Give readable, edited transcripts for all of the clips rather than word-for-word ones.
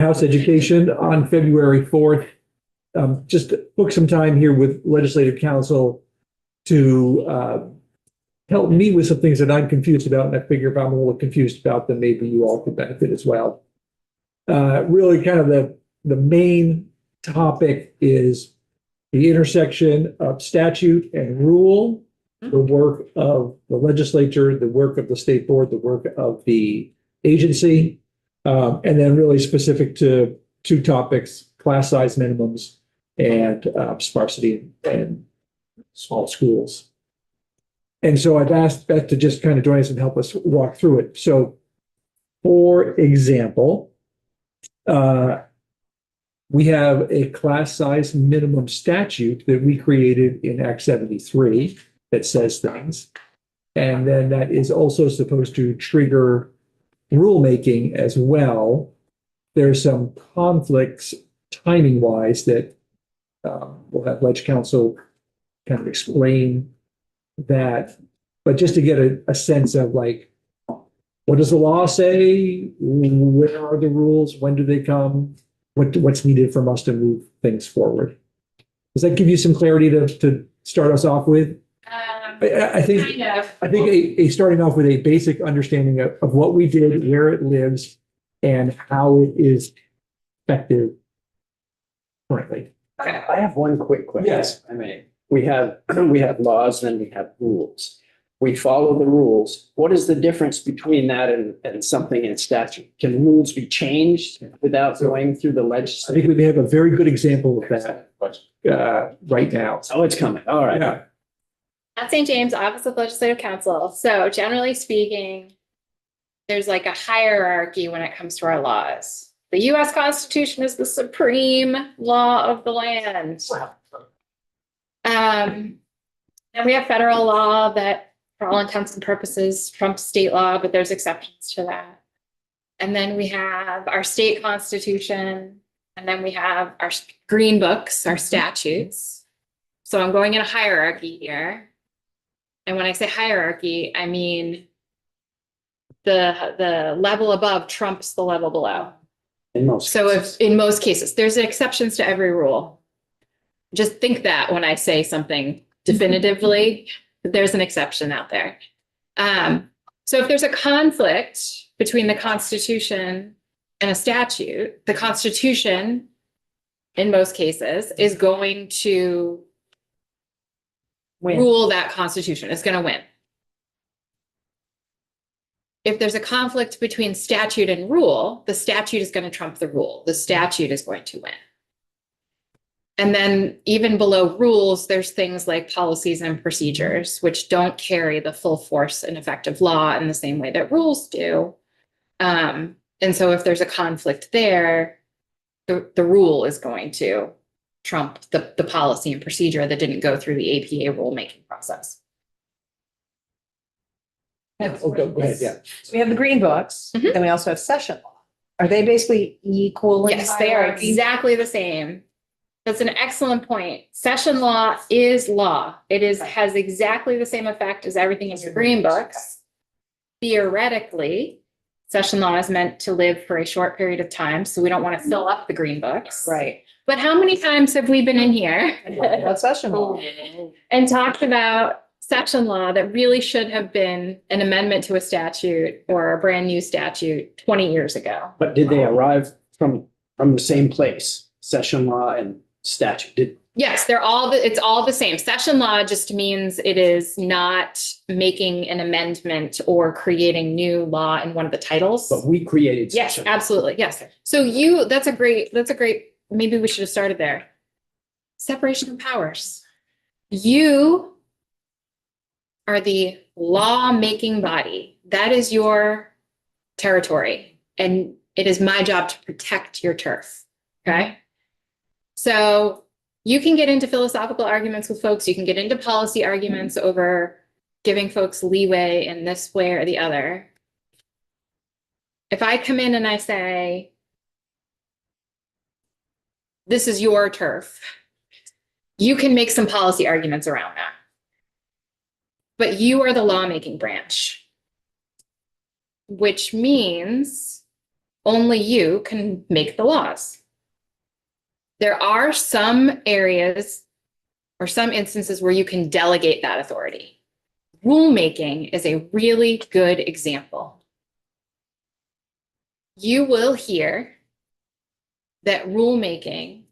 House Education on February 4th. Just book some time here with Legislative Council to help me with some things that I'm confused about, and I figure if I'm a little confused about them, maybe you all could benefit as well. Really kind of the main topic is the intersection of statute and rule, the work of the legislature, the work of the state board, the work of the agency, and then really specific to two topics, class size minimums and sparsity and small schools. And so I've asked Beth to just kind of join us and help us walk through it. So, for example, we have a class size minimum statute that we created in Act 73 that says things. And then that is also supposed to trigger rulemaking as well. There's some conflicts timing wise that we'll have Ledge Council kind of explain that. But just to get a sense of like, what does the law say? Where are the rules? When do they come? What's needed from us to move things forward? Does that give you some clarity to start us off with? I think kind of. I think a starting off with a basic understanding of what we did, where it lives, and how it is effective currently. Okay. I have one quick question. Yes. I mean, we have laws, then we have rules. We follow the rules. What is the difference between that and something in statute? Can rules be changed without going through the I legislature? think we have a very good example of that right now. Oh, it's coming. All right. Yeah. At St. James, Office of Legislative Counsel. So generally speaking, there's like a hierarchy when it comes to our laws. The US Constitution is the supreme law of the land. And we have federal law that, for all intents and purposes, trumps state law, but there's exceptions to that. And then we have our state constitution, and then we have our green books, our statutes. So I'm going in a hierarchy here. And when I say hierarchy, I mean the level above trumps the level below. In most So cases. if in most cases, there's exceptions to every rule. Just think that when I say something definitively, there's an exception out there. So if there's a conflict between the Constitution and a statute, the Constitution, in most cases, is going to rule that Constitution. It's going to win. If there's a conflict between statute and rule, the statute is going to trump the rule. The statute is going to win. And then even below rules, there's things like policies and procedures, which don't carry the full force and effect of law in the same way that rules do. And so if there's a conflict there, the rule is going to trump the policy and procedure that didn't go through the APA rulemaking process. Oh, go ahead. Yeah. So we have the green books, Mhm. then we also have session law. Are they basically equal in Yes, they are hierarchy? exactly the same. That's an excellent point. Session law is law. It has exactly the same effect as everything in your green books. Theoretically, session law is meant to live for a short period of time, so we don't want to fill up the green books. Right. But how many times have we been in here That's session law. and talked about session law that really should have been an amendment to a statute or a brand new statute 20 years ago? But did they arrive from the same place? Session law and statute? Yes, it's all the same. Session law just means it is not making an amendment or creating new law in one of the titles. But we created Yes, session law. absolutely. Yes. So that's a great, maybe we should have started there. Separation of powers. You are the law-making body. That is your territory. And it is my job to protect your turf. Okay. So you can get into philosophical arguments with folks. You can get into policy arguments over giving folks leeway in this way or the other. If I come in and I say, this is your turf, you can make some policy arguments around that. But you are the lawmaking branch, which means only you can make the laws. There are some areas or some instances where you can delegate that authority. Rulemaking is a really good example. You will hear that rulemaking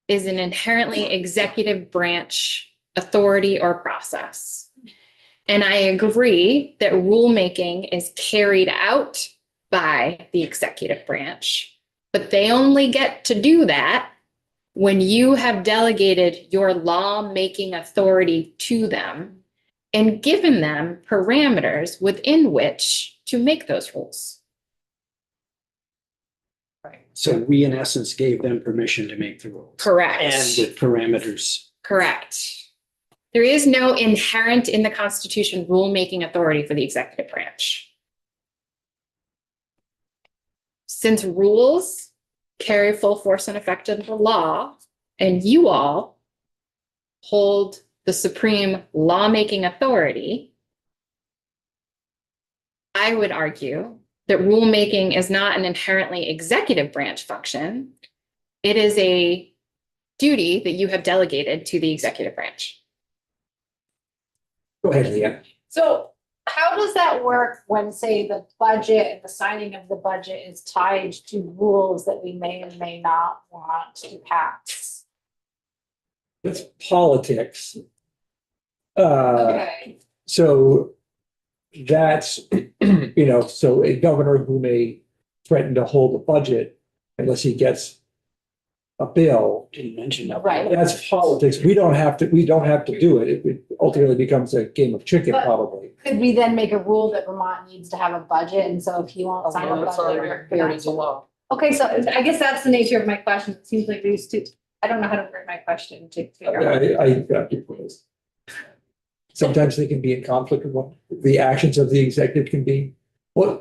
is an inherently executive branch authority or process. And I agree that rulemaking is carried out by the executive branch, but they only get to do that when you have delegated your law-making authority to them and given them parameters within which to make those rules. So we in essence gave them permission to make the rules. Correct. And with parameters. Correct. There is no inherent in the Constitution rulemaking authority for the executive branch. Since rules carry full force and effect of the law, and you all hold the supreme lawmaking authority, I would argue that rulemaking is not an inherently executive branch function. It is a duty that you have delegated to the executive branch. Go ahead, Leah. So how does that work when, say, the budget and the signing of the budget is tied to rules that we may or may not want to pass? It's politics. Okay. So that's, so a governor who may threaten to hold a budget unless he gets a bill, Didn't mention that. Right. that's politics. We don't have to do it. It ultimately becomes a game of chicken, But- probably. Could we then make a rule that Vermont needs to have a budget, and so if he won't sign a budget? Okay, so I guess that's the nature of my question. It seems like these two, I don't know how to word my question to figure out. Sometimes they can be in conflict with what the actions of the executive can be. Well,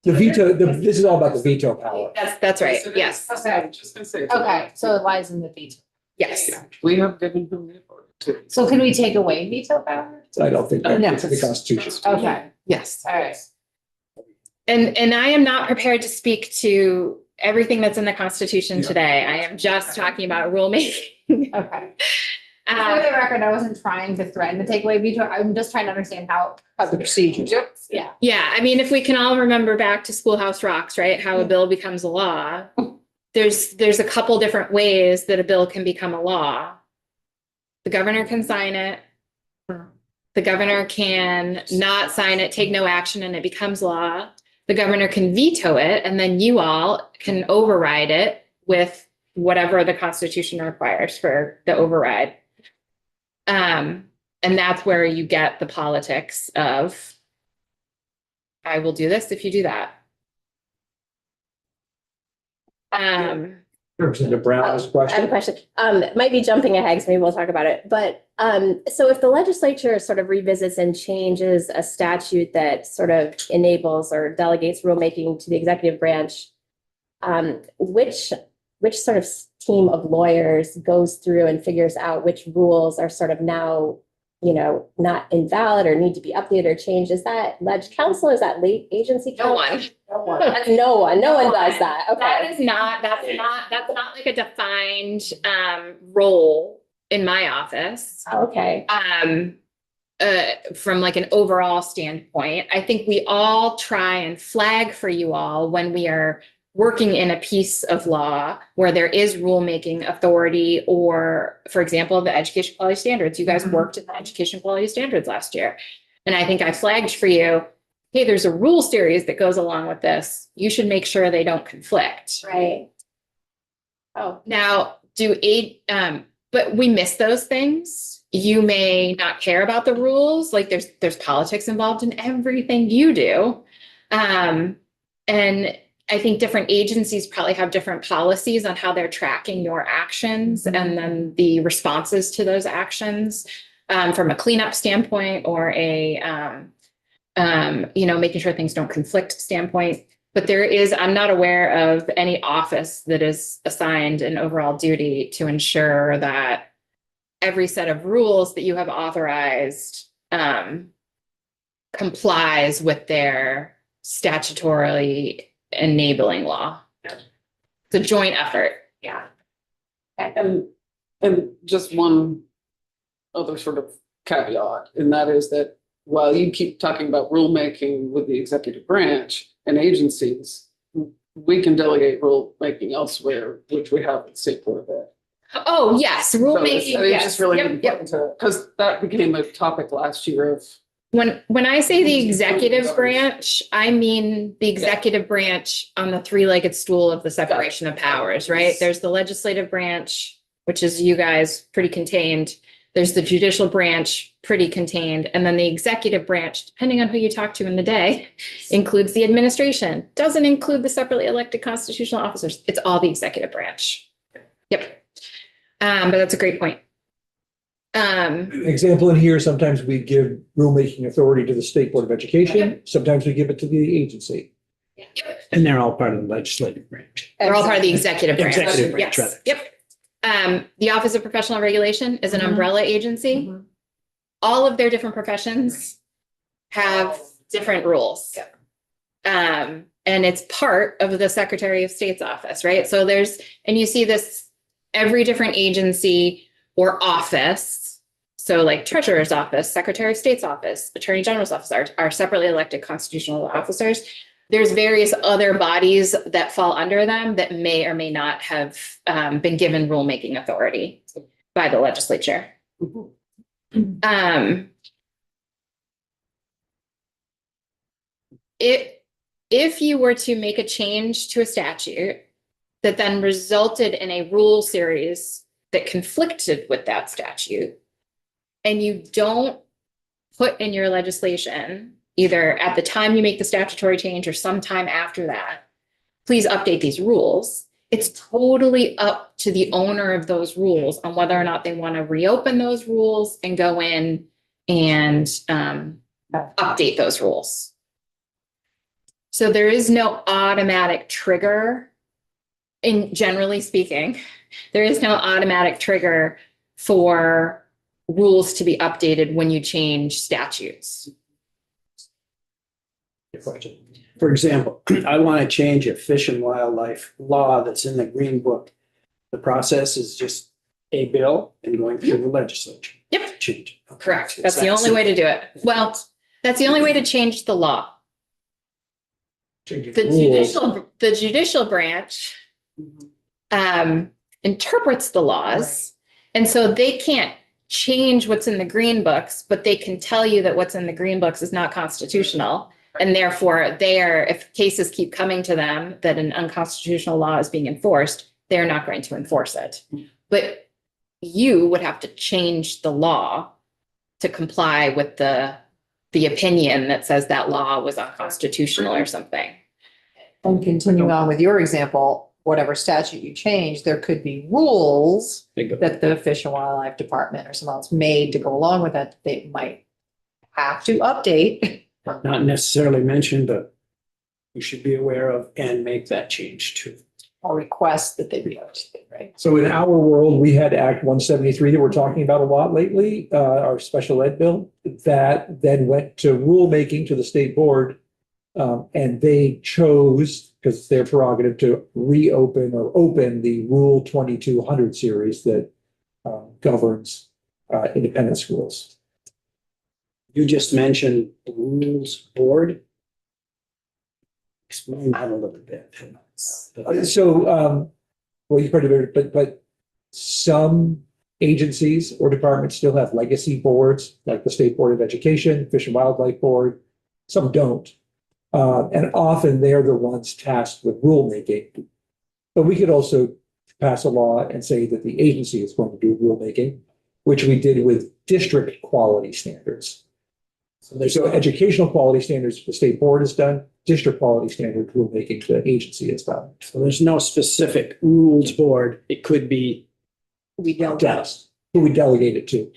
the veto, this is all about the veto power. That's right. Yes. Okay. Just gonna say. Okay, so it lies in the veto. Yes. We have given him the authority. So can we take away veto power? I don't think that's in the Constitution. Okay, Yes. all right. And I am not prepared to speak to everything that's in the Constitution today. I am just talking about rulemaking. Okay. For the record, I wasn't trying to threaten to take away veto. I'm just trying to understand how the procedures. Yep. Yeah. Yeah, I mean, if we can all remember back to Schoolhouse Rocks, right? How a bill becomes a law. There's a couple different ways that a bill can become a law. The governor can sign it. The governor can not sign it, take no action, and it becomes law. The governor can veto it, and then you all can override it with whatever the Constitution requires for the override. And that's where you get the politics of, I will do this if you do that. Representative Brown's I have a question. question. It might be jumping ahead, so maybe we'll talk about it. But so if the legislature sort of revisits and changes a statute that sort of enables or delegates rulemaking to the executive branch, which sort of team of lawyers goes through and figures out which rules are sort of now, not invalid or need to be updated or changed? Is that ledge council? Is that late agency No council? one. That's no one. No one does that. That Okay. is not, that's not like a defined role in my office. Okay. From like an overall standpoint, I think we all try and flag for you all when we are working in a piece of law where there is rulemaking authority, or, for example, the education quality standards. You guys worked in the education quality standards last year. And I think I flagged for you, hey, there's a rule series that goes along with this. You should make sure they don't conflict. Right. Oh, Now, but we miss those things. You may not care about the rules. Like there's politics involved in everything you do. And I think different agencies probably have different policies on how they're tracking your actions and then the responses to those actions, from a cleanup standpoint or making sure things don't conflict standpoint. But I'm not aware of any office that is assigned an overall duty to ensure that every set of rules that you have authorized complies with their statutorily enabling law. It's a joint effort. Yeah. And just one other sort of caveat, and that is that while you keep talking about rulemaking with the executive branch and agencies, we can delegate rulemaking elsewhere, which we have at State Board of Ed. Oh, yes, rulemaking, It's yes. just really Yep, yep. important to, because that became a topic last year of, When I say the executive branch, I mean the executive branch on the three-legged stool of the separation of powers, right? There's the legislative branch, which is you guys, pretty contained. There's the judicial branch, pretty contained. And then the executive branch, depending on who you talk to in the day, includes the administration, doesn't include the separately elected constitutional officers. It's all the executive branch. Yep. But that's a great point. Example in here, sometimes we give rulemaking authority to the State Board of Education, sometimes we give it to the agency. And they're all part of the legislative branch. They're all part of the executive branch. Executive branch, Yes. rather. Yep. The Office of Professional Regulation is an Mhm. umbrella agency. Mhm. All of their different professions have different rules. Yep. And it's part of the Secretary of State's office, right? So and you see this every different agency or office. So like Treasurer's Office, Secretary of State's office, Attorney General's office are separately elected constitutional officers. There's various other bodies that fall under them that may or may not have been given rulemaking authority by the legislature. If you were to make a change to a statute that then resulted in a rule series that conflicted with that statute, and you don't put in your legislation, either at the time you make the statutory change or sometime after that, please update these rules. It's totally up to the owner of those rules on whether or not they want to reopen those rules and go in and update those rules. So there is no automatic trigger, generally speaking, there is no automatic trigger for rules to be updated when you change statutes. For example, I want to change a fish and wildlife law that's in the Green Book. The process is just a bill and going through the legislature. Yep. Change. it. Correct. It's That's the that only way to simple. do it. Well, that's the only way to change the law. Changing The rules. judicial branch interprets the laws. And so they can't change what's in the green books, but they can tell you that what's in the green books is not constitutional. And therefore, if cases keep coming to them that an unconstitutional law is being enforced, they're not going to enforce it. But you would have to change the law to comply with the opinion that says that law was unconstitutional or something. And continuing on with your example, whatever statute you change, there could be rules Bingo. that the Fish and Wildlife Department or someone else made to go along with that, they might have to update. Not necessarily mentioned, but we should be aware of and make that change too. Or request that they be updated, right? So in our world, we had Act 173 that we're talking about a lot lately, our special ed bill, that then went to rulemaking to the state board. And they chose, because it's their prerogative, to reopen or open the Rule 2200 series that governs independent schools. You just mentioned the rules board. Explain that a little bit. So, well, you probably, but some agencies or departments still have legacy boards, like the State Board of Education, Fish and Wildlife Board. Some don't. And often they're the ones tasked with rulemaking. But we could also pass a law and say that the agency is going to do rulemaking, which we did with district quality standards. So educational quality standards, the state board has done, district quality standard rulemaking, the agency has done. So there's no specific rules board. It could be We don't. Yes, who we delegate it to.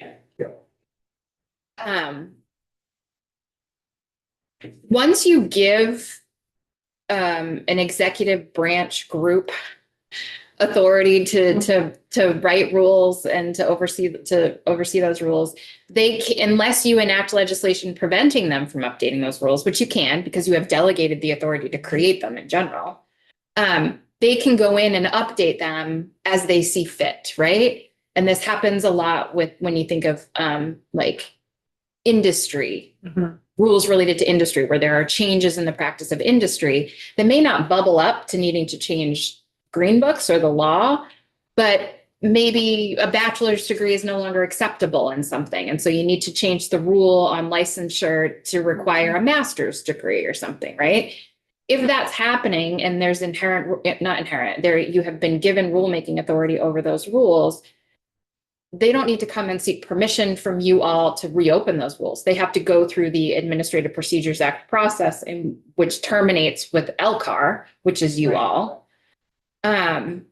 Once you give an executive branch group authority to write rules and to oversee those rules. Unless you enact legislation preventing them from updating those rules, which you can because you have delegated the authority to create them in general. They can go in and update them as they see fit, right? And this happens a lot when you think of like industry, rules related to industry, where there are changes in the practice of industry that may not bubble up to needing to change green books or the law, but maybe a bachelor's degree is no longer acceptable in something. And so you need to change the rule on licensure to require a master's degree or something, right? If that's happening and there's not inherent, you have been given rulemaking authority over those rules, they don't need to come and seek permission from you all to reopen those rules. They have to go through the Administrative Procedures Act process, which terminates with LCAR, which is you all. But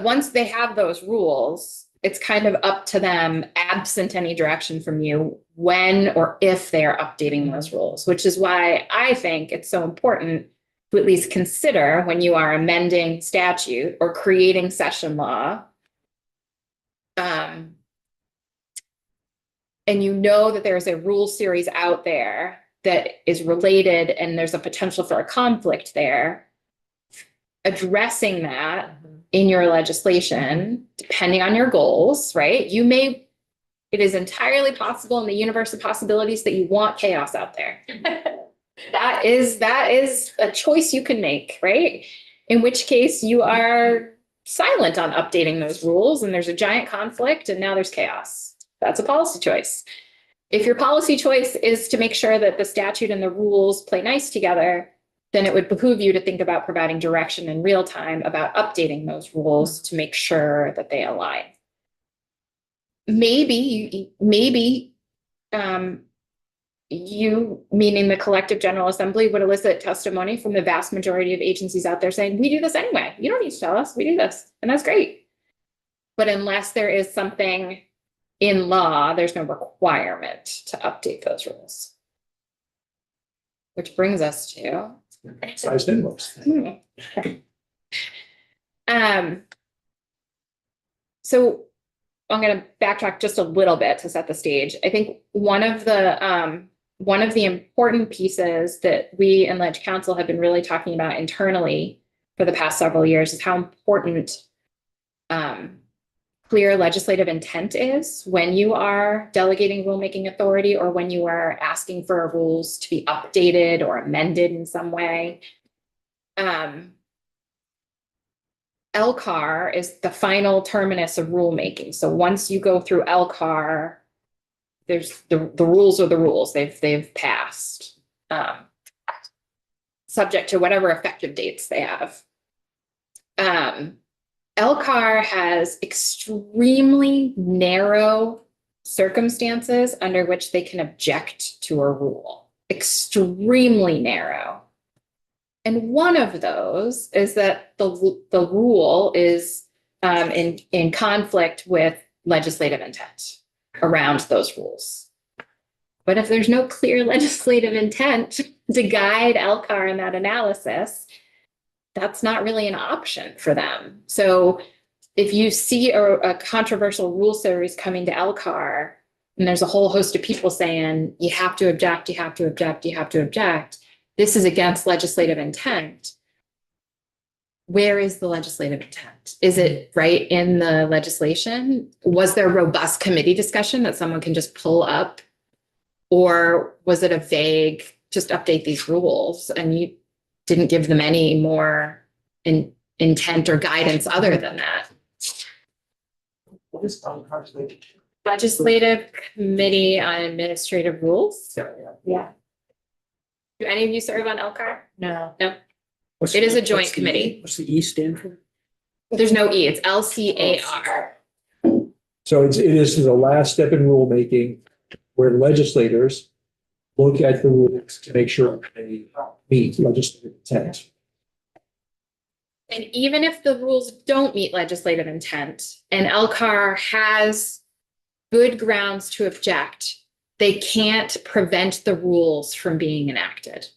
once they have those rules, it's kind of up to them, absent any direction from you, when or if they are updating those rules, which is why I think it's so important to at least consider when you are amending statute or creating session law. And you know that there's a rule series out there that is related and there's a potential for a conflict there, addressing that in your legislation, depending on your goals, right? It is entirely possible in the universe of possibilities that you want chaos out there. That is a choice you can make, right? In which case you are silent on updating those rules and there's a giant conflict and now there's chaos. That's a policy choice. If your policy choice is to make sure that the statute and the rules play nice together, then it would behoove you to think about providing direction in real time about updating those rules to make sure that they align. Maybe you, meaning the collective General Assembly, would elicit testimony from the vast majority of agencies out there saying, we do this anyway. You don't need to tell us, we do this. And that's great. But unless there is something in law, there's no requirement to update those rules. Which brings us to Sized envelopes. So I'm going to backtrack just a little bit to set the stage. I think one of the important pieces that we and Ledge Council have been really talking about internally for the past several years is how important clear legislative intent is when you are delegating rulemaking authority or when you are asking for rules to be updated or amended in some way. LCAR is the final terminus of rulemaking. So once you go through LCAR, there's the rules are the rules. They've passed, subject to whatever effective dates they have. LCAR has extremely narrow circumstances under which they can object to a rule. Extremely narrow. And one of those is that the rule is in conflict with legislative intent around those rules. But if there's no clear legislative intent to guide LCAR in that analysis, that's not really an option for them. So if you see a controversial rule series coming to LCAR, and there's a whole host of people saying, you have to object, you have to object, you have to object, this is against legislative intent. Where is the legislative intent? Is it right in the legislation? Was there robust committee discussion that someone can just pull up? Or was it a vague, just update these rules, and you didn't give them any more intent or guidance other than that? What is legislative? Legislative Committee on Administrative Rules. Yeah. Do any of you serve on LCAR? No. It is a joint committee. What's the E stand for? There's no E, it's LCAR. So it is the last step in rulemaking where legislators look at the rules to make sure they meet legislative intent. And even if the rules don't meet legislative intent and LCAR has good grounds to object, they can't prevent the rules from being enacted.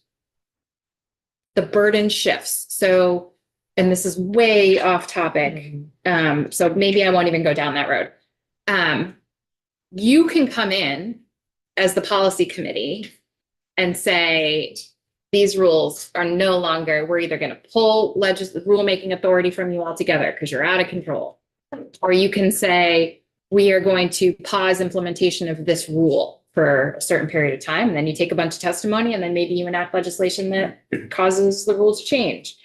The burden shifts. So and this is way off topic, so maybe I won't even go down that road. You can come in as the policy committee and say, these rules are no longer, we're either going to pull rulemaking authority from you altogether because you're out of control. Or you can say, we are going to pause implementation of this rule for a certain period of time. And then you take a bunch of testimony and then maybe you enact legislation that causes the rule to change.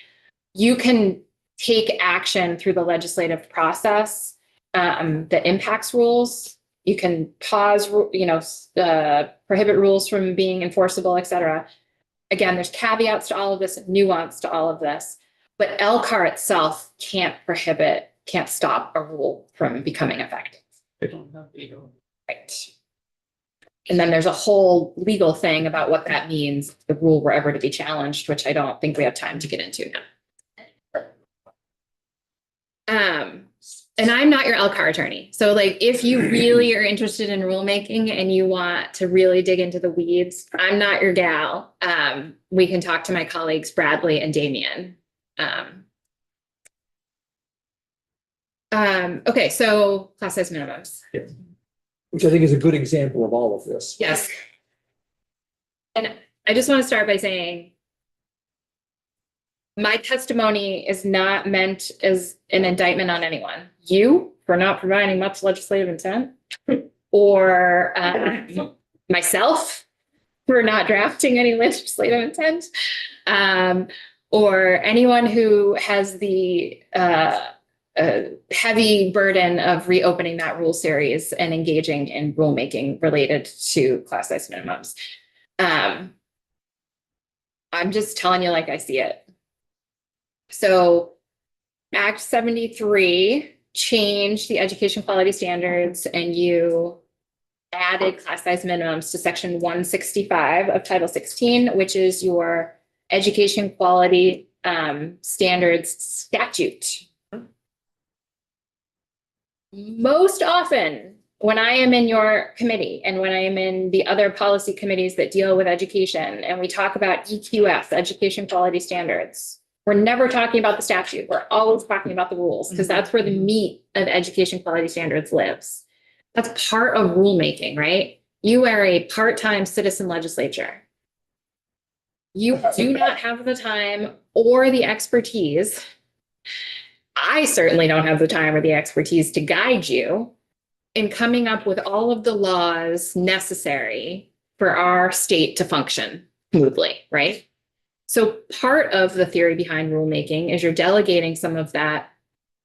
You can take action through the legislative process that impacts rules. You can pause, prohibit rules from being enforceable, et cetera. Again, there's caveats to all of this, nuance to all of this, but LCAR itself can't stop a rule from becoming effective. Right. And then there's a whole legal thing about what that means if the rule were ever to be challenged, which I don't think we have time to get into now. And I'm not your LCAR attorney. So like, if you really are interested in rulemaking and you want to really dig into the weeds, I'm not your gal. We can talk to my colleagues, Bradley and Damien. Okay, so class size minimums. Which I think is a good example of all of this. Yes. And I just want to start by saying, my testimony is not meant as an indictment on anyone. You, for not providing much legislative intent, or myself, for not drafting any legislative intent, or anyone who has the heavy burden of reopening that rule series and engaging in rulemaking related to class size minimums. I'm just telling you like I see it. So Act 73 changed the education quality standards, and you added class size minimums to section 165 of Title 16, which is your education quality standards statute. Most often, when I am in your committee and when I am in the other policy committees that deal with education, and we talk about EQS, education quality standards, we're never talking about the statute. We're always talking about the rules, because that's where the meat of education quality standards lives. That's part of rulemaking, right? You are a part-time citizen legislature. You do not have the time or the expertise. I certainly don't have the time or the expertise to guide you in coming up with all of the laws necessary for our state to function smoothly, right? So part of the theory behind rulemaking is you're delegating some of that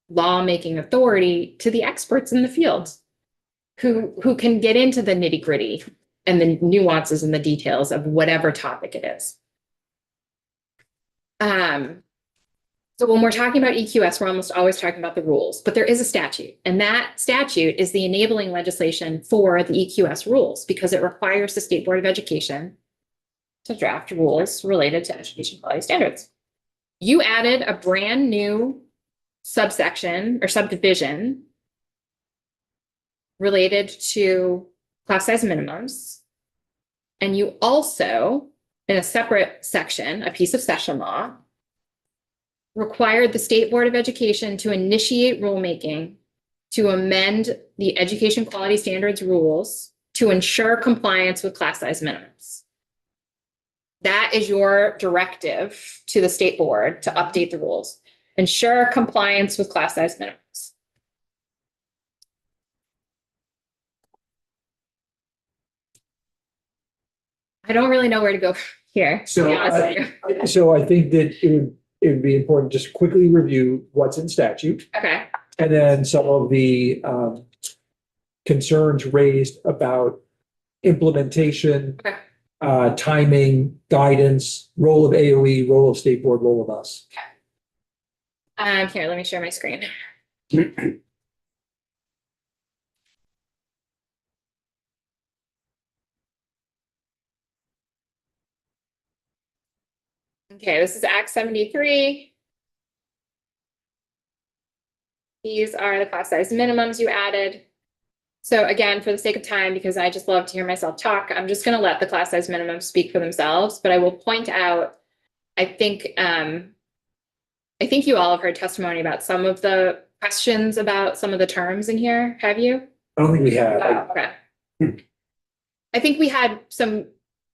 lawmaking authority to the experts in the field who can get into the nitty-gritty and the nuances and the details of whatever topic it is. So when we're talking about EQS, we're almost always talking about the rules, but there is a statute, and that statute is the enabling legislation for the EQS rules, because it requires the State Board of Education to draft rules related to education quality standards. You added a brand new subsection or subdivision related to class size minimums. And you also, in a separate section, a piece of session law, required the State Board of Education to initiate rulemaking to amend the education quality standards rules to ensure compliance with class size minimums. That is your directive to the state board to update the rules. Ensure compliance with class size minimums. I don't really know where to go here. So, to be honest with you. So I think that it would be important just quickly review what's in statute, Okay. and then some of the concerns raised about implementation, Okay. Timing, guidance, role of AOE, role of state board, role of us. Here, let me share my screen. Okay, this is Act 73. These are the class size minimums you added. So again, for the sake of time, because I just love to hear myself talk, I'm just going to let the class size minimums speak for themselves, but I will point out, I think I think you all have heard testimony about some of the questions about some of the terms in here, have you? I don't think we have. Oh, okay. I think we had some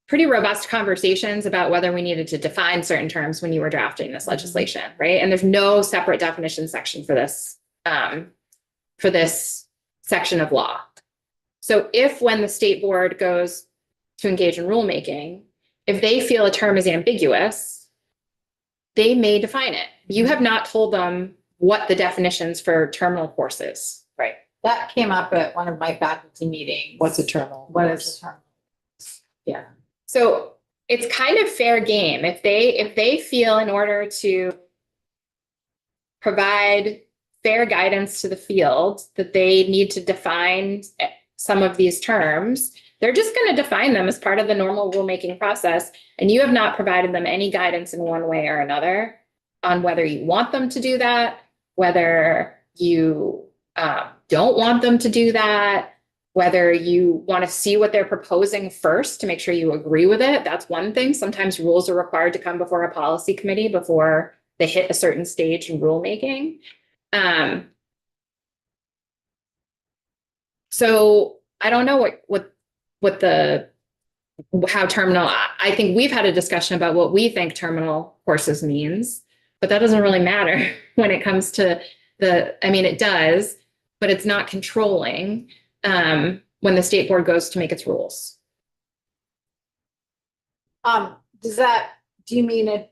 pretty robust conversations about whether we needed to define certain terms when you were drafting this legislation, right? And there's no separate definition section for this section of law. So if when the state board goes to engage in rulemaking, if they feel a term is ambiguous, they may define it. You have not told them what the definitions for terminal courses. Right. That came up at one of my faculty meetings. What's a terminal? What is a terminal? Yeah. So it's kind of fair game. If they feel in order to provide fair guidance to the field that they need to define some of these terms, they're just going to define them as part of the normal rulemaking process. And you have not provided them any guidance in one way or another on whether you want them to do that, whether you don't want them to do that, whether you want to see what they're proposing first to make sure you agree with it. That's one thing. Sometimes rules are required to come before a policy committee before they hit a certain stage in rulemaking. So I don't know how terminal, I think we've had a discussion about what we think terminal courses means, but that doesn't really matter when it comes to it does, but it's not controlling when the state board goes to make its rules. Do you mean it?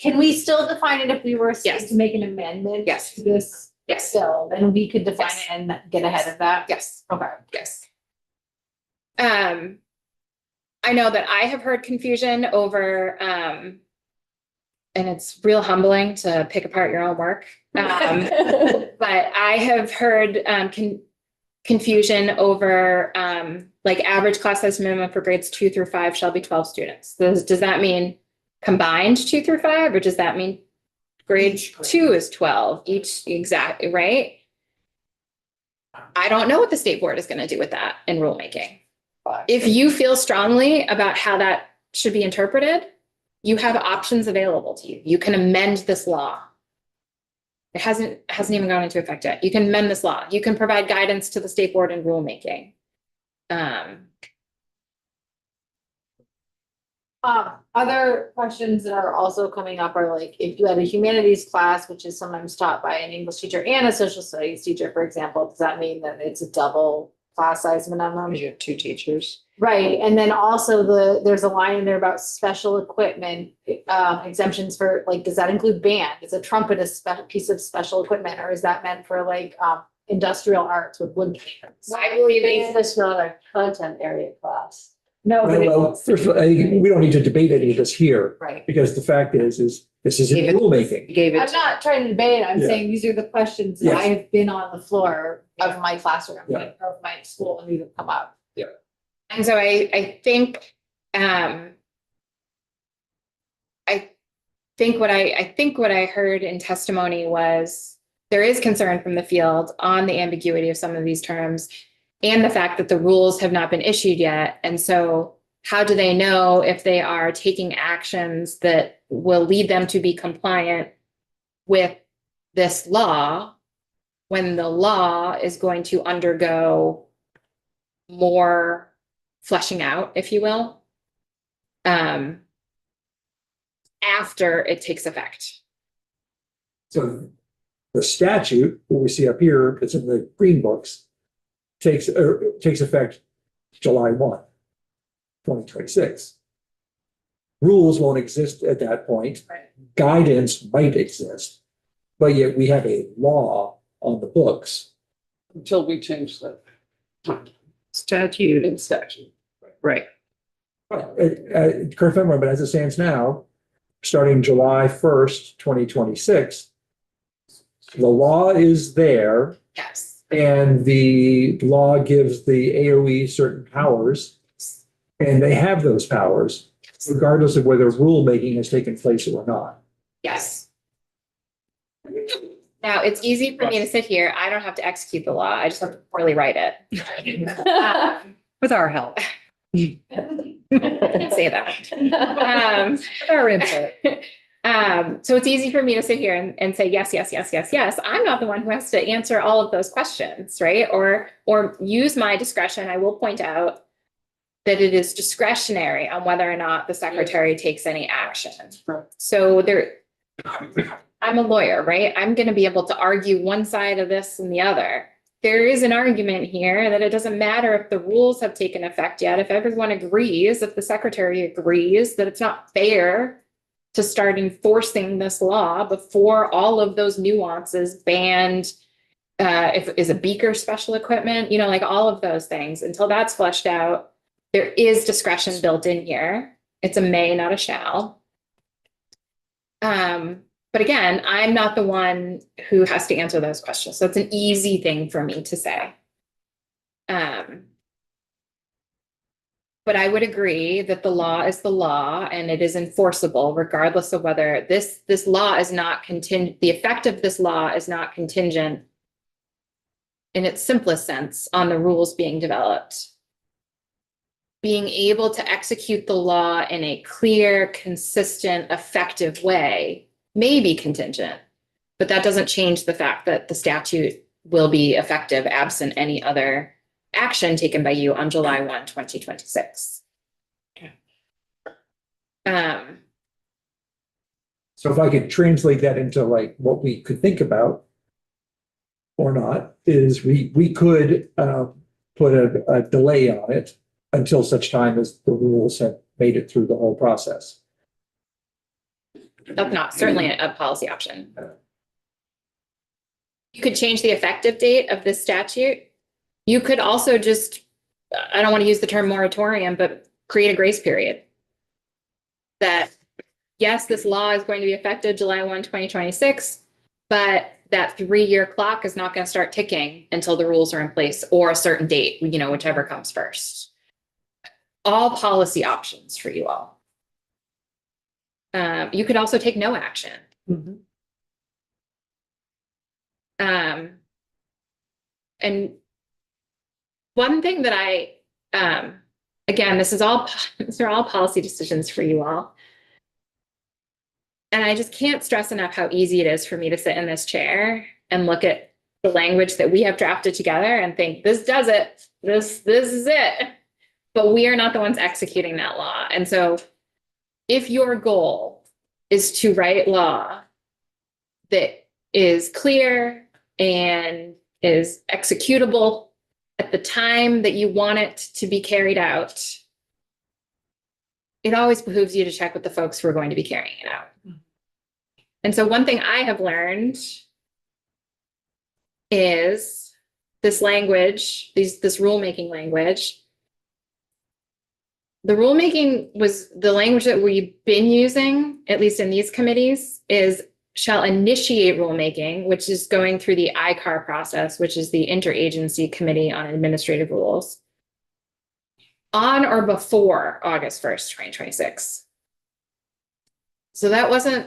Can we still define it if we were Yes. to make an amendment? Yes. To this Yes. bill, then we could define Yes. it and get ahead of that? Yes. Okay. Yes. I know that I have heard confusion over, and it's real humbling to pick apart your own work. But I have heard confusion over like average class size minimum for grades 2 through 5 shall be 12 students. Does that mean combined 2 through 5, or does that mean grade 2 is 12 each? Exactly, right? I don't know what the state board is going to do with that in rulemaking. If you feel strongly about how that should be interpreted, you have options available to you. You can amend this law. It hasn't even gone into effect yet. You can amend this law. You can provide guidance to the state board in rulemaking. Other questions that are also coming up are like, if you had a humanities class, which is sometimes taught by an English teacher and a social studies teacher, for example, does that mean that it's a double class size minimum? You have 2 teachers. Right, and then also there's a line in there about special equipment exemptions for, like, does that include band? Is a trumpet a piece of special equipment, or is that meant for like industrial arts with wood? I believe It's not a content area class. No, but Well, first of all, we don't need to debate any of this here, Right. because the fact is this is Give it- rulemaking. Gave I'm not trying to debate, I'm Yeah. saying these are the questions that I Yes. have been on the floor of my classroom, Yeah. or of my school, and these have come up. And so I think what I heard in testimony was there is concern from the field on the ambiguity of some of these terms and the fact that the rules have not been issued yet. And so how do they know if they are taking actions that will lead them to be compliant with this law when the law is going to undergo more fleshing out, if you will, after it takes effect? So the statute, what we see up here, it's in the green books, takes effect July 1, 2026. Rules won't exist at that point. Right. Guidance might exist, but yet we have a law on the books. Until we change the Statute. in statute. Right. Correct me if I'm wrong, but as it stands now, starting July 1st, 2026, the law is there, Yes. and the law gives the AOE certain powers, and they have those powers, regardless of whether rulemaking has taken place or not. Yes. Now, it's easy for me to sit here. I don't have to execute the law. I just have to poorly write it. With our help. I can say that. With our input. So it's easy for me to sit here and say, yes, yes, yes, yes, yes. I'm not the one who has to answer all of those questions, right? Or use my discretion. I will point out that it is discretionary on whether or not the secretary takes any action. Right. So I'm a lawyer, right? I'm going to be able to argue one side of this and the other. There is an argument here that it doesn't matter if the rules have taken effect yet. If everyone agrees, if the secretary agrees that it's not fair to start enforcing this law before all of those nuances banned, if is a beaker special equipment, like all of those things, until that's fleshed out, there is discretion built in here. It's a may, not a shall. But again, I'm not the one who has to answer those questions. So it's an easy thing for me to say. But I would agree that the law is the law and it is enforceable regardless of whether this law is not contingent, the effect of this law is not contingent in its simplest sense on the rules being developed. Being able to execute the law in a clear, consistent, effective way may be contingent, but that doesn't change the fact that the statute will be effective absent any other action taken by you on July 1, 2026. So if I could translate that into like what we could think about or not, is we could put a delay on it until such time as the rules have made it through the whole process. That's not certainly a policy option. You could change the effective date of this statute. You could also just, I don't want to use the term moratorium, but create a grace period. That, yes, this law is going to be effective July 1, 2026, but that 3-year clock is not going to start ticking until the rules are in place or a certain date, whichever comes first. All policy options for you all. You could also take no action. Mhm. And one thing that again, these are all policy decisions for you all. And I just can't stress enough how easy it is for me to sit in this chair and look at the language that we have drafted together and think, this does it. This is it. But we are not the ones executing that law. And so if your goal is to write law that is clear and is executable at the time that you want it to be carried out, it always behooves you to check with the folks who are going to be carrying it out. And so one thing I have learned is this language, this rulemaking language. The rulemaking was the language that we've been using, at least in these committees, is shall initiate rulemaking, which is going through the ICAR process, which is the Interagency Committee on Administrative Rules, on or before August 1st, 2026. So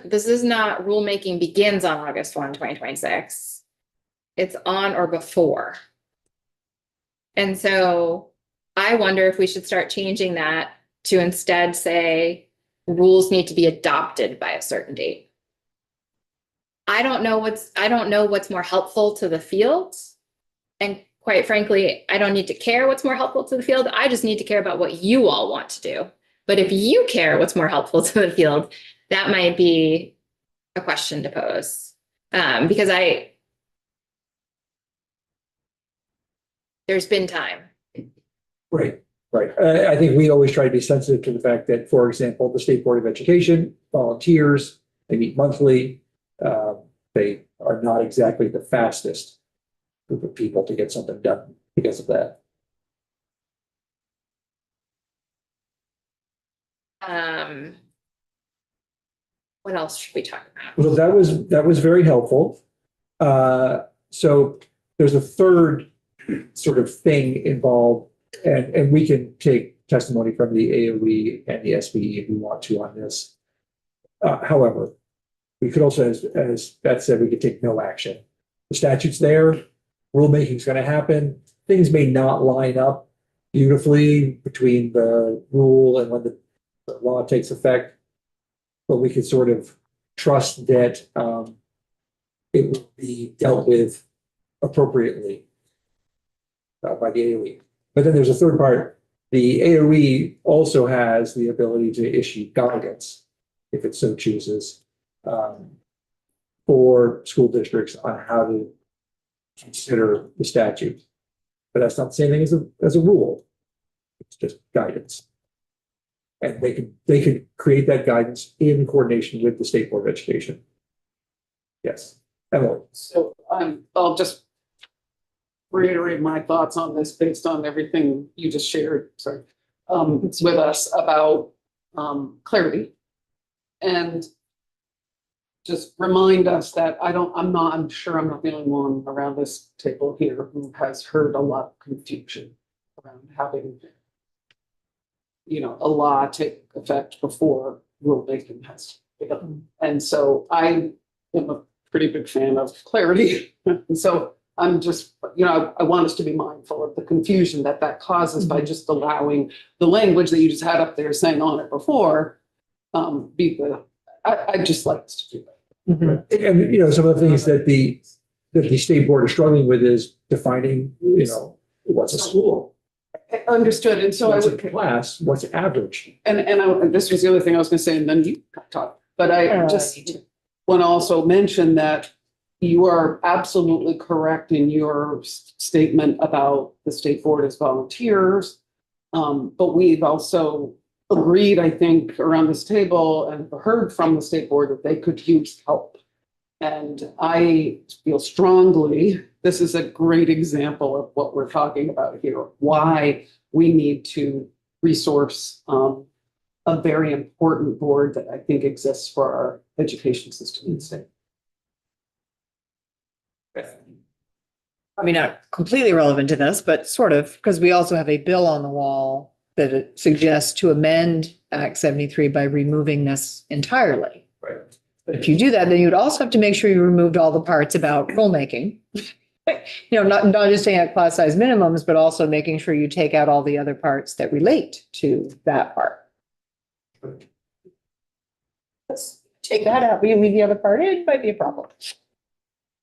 this is not rulemaking begins on August 1, 2026. It's on or before. And so I wonder if we should start changing that to instead say rules need to be adopted by a certain date. I don't know what's more helpful to the field. And quite frankly, I don't need to care what's more helpful to the field. I just need to care about what you all want to do. But if you care what's more helpful to the field, that might be a question to pose. Because there's been time. Right. I think we always try to be sensitive to the fact that, for example, the State Board of Education volunteers, they meet monthly. They are not exactly the fastest group of people to get something done because of that. What else should we talk about? Well, that was very helpful. So there's a third sort of thing involved, and we can take testimony from the AOE and the SBE if we want to on this. However, we could also, as Beth said, we could take no action. The statute's there, rulemaking is going to happen. Things may not line up beautifully between the rule and when the law takes effect, but we could sort of trust that it will be dealt with appropriately by the AOE. But then there's a third part. The AOE also has the ability to issue guidance, if it so chooses, for school districts on how to consider the statute. But that's not the same thing as a rule. It's just guidance. And they could create that guidance in coordination with the State Board of Education. Yes, Emily. So I'll just reiterate my thoughts on this based on everything you just shared, sorry, with us about clarity. And just remind us that I'm sure I'm not the only one around this table here who has heard a lot of confusion around having, a law take effect before rulemaking has begun. And so I am a pretty big fan of clarity. And so I'm just, I want us to be mindful of the confusion that causes by just allowing the language that you just had up there saying on it before, I'd just like us to do that. And, some of the things that the State Board is struggling with is defining, what's a school? Understood. And so What's a class, what's average? And this was the other thing I was going to say, and then you talk, but I just want to also mention that you are absolutely correct in your statement about the State Board as volunteers. But we've also agreed, I think, around this table and heard from the State Board that they could use help. And I feel strongly, this is a great example of what we're talking about here, why we need to resource a very important board that I think exists for our education system in the state. I mean, not completely relevant to this, but sort of, because we also have a bill on the wall that it suggests to amend Act 73 by removing this entirely. Right. But if you do that, then you'd also have to make sure you removed all the parts about rulemaking. Not just saying at class size minimums, but also making sure you take out all the other parts that relate to that part. Let's take that out. We leave the other part in, it might be a problem.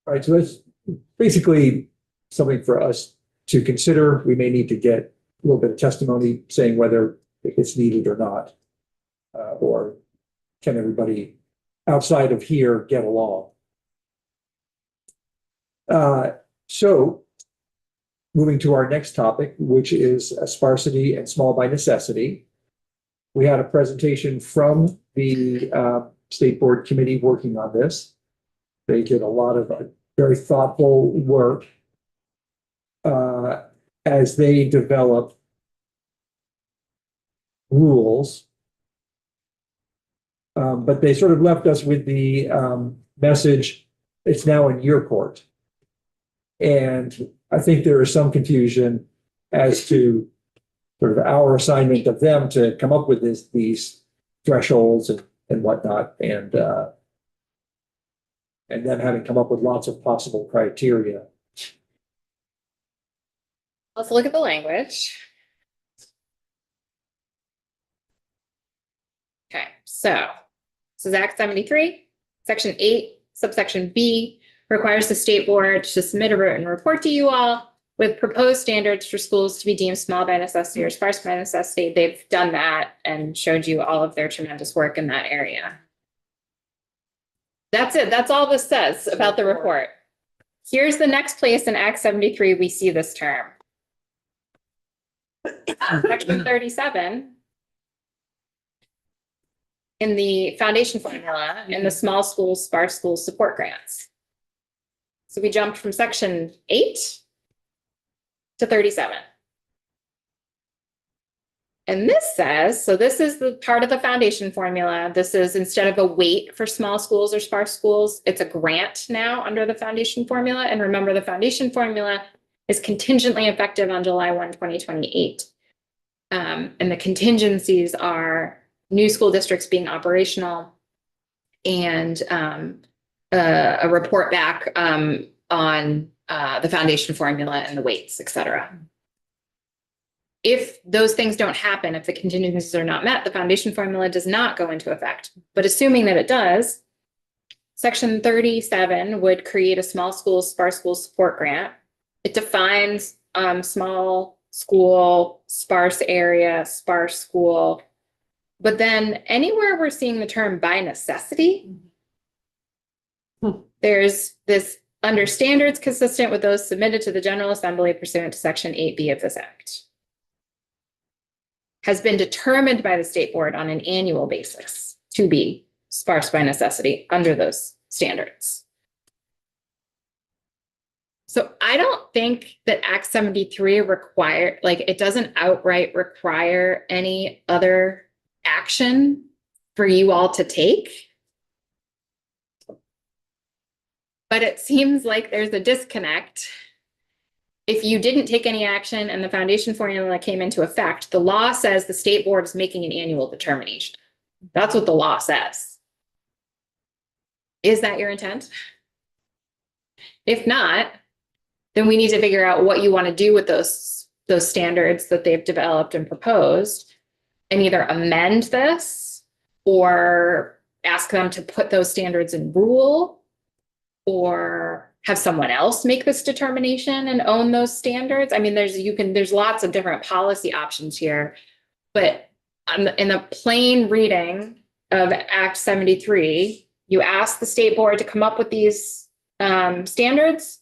All right, so that's basically something for us to consider. We may need to get a little bit of testimony saying whether it's needed or not. Or can everybody outside of here get along? So moving to our next topic, which is sparsity and small by necessity. We had a presentation from the State Board Committee working on this. They did a lot of very thoughtful work as they develop rules. But they sort of left us with the message, it's now in your court. And I think there is some confusion as to sort of our assignment of them to come up with these thresholds and whatnot, and them having come up with lots of possible criteria. Let's look at the language. Okay, so this is Act 73, Section 8, subsection B, requires the State Board to submit a written report to you all with proposed standards for schools to be deemed small by necessity or sparse by necessity. They've done that and showed you all of their tremendous work in that area. That's it. That's all this says about the report. Here's the next place in Act 73 we see this term. Section 37. In the foundation formula in the small schools, sparse schools support grants. So we jumped from section 8 to 37. And this says, so this is the part of the foundation formula. This is instead of a weight for small schools or sparse schools, it's a grant now under the foundation formula. And remember, the foundation formula is contingently effective on July 1, 2028. And the contingencies are new school districts being operational and a report back on the foundation formula and the weights, et cetera. If those things don't happen, if the contingencies are not met, the foundation formula does not go into effect. But assuming that it does, Section 37 would create a small school, sparse school support grant. It defines small school, sparse area, sparse school. But then anywhere we're seeing the term by necessity, there's this under standards consistent with those submitted to the General Assembly pursuant to Section 8B of this Act, has been determined by the state board on an annual basis to be sparse by necessity under those standards. So I don't think that Act 73 require, like, it doesn't outright require any other action for you all to take. But it seems like there's a disconnect. If you didn't take any action and the foundation formula came into effect, the law says the state board is making an annual determination. That's what the law says. Is that your intent? If not, then we need to figure out what you want to do with those standards that they've developed and proposed, and either amend this or ask them to put those standards in rule, or have someone else make this determination and own those standards. I mean, there's lots of different policy options here, but in the plain reading of Act 73, you ask the state board to come up with these standards,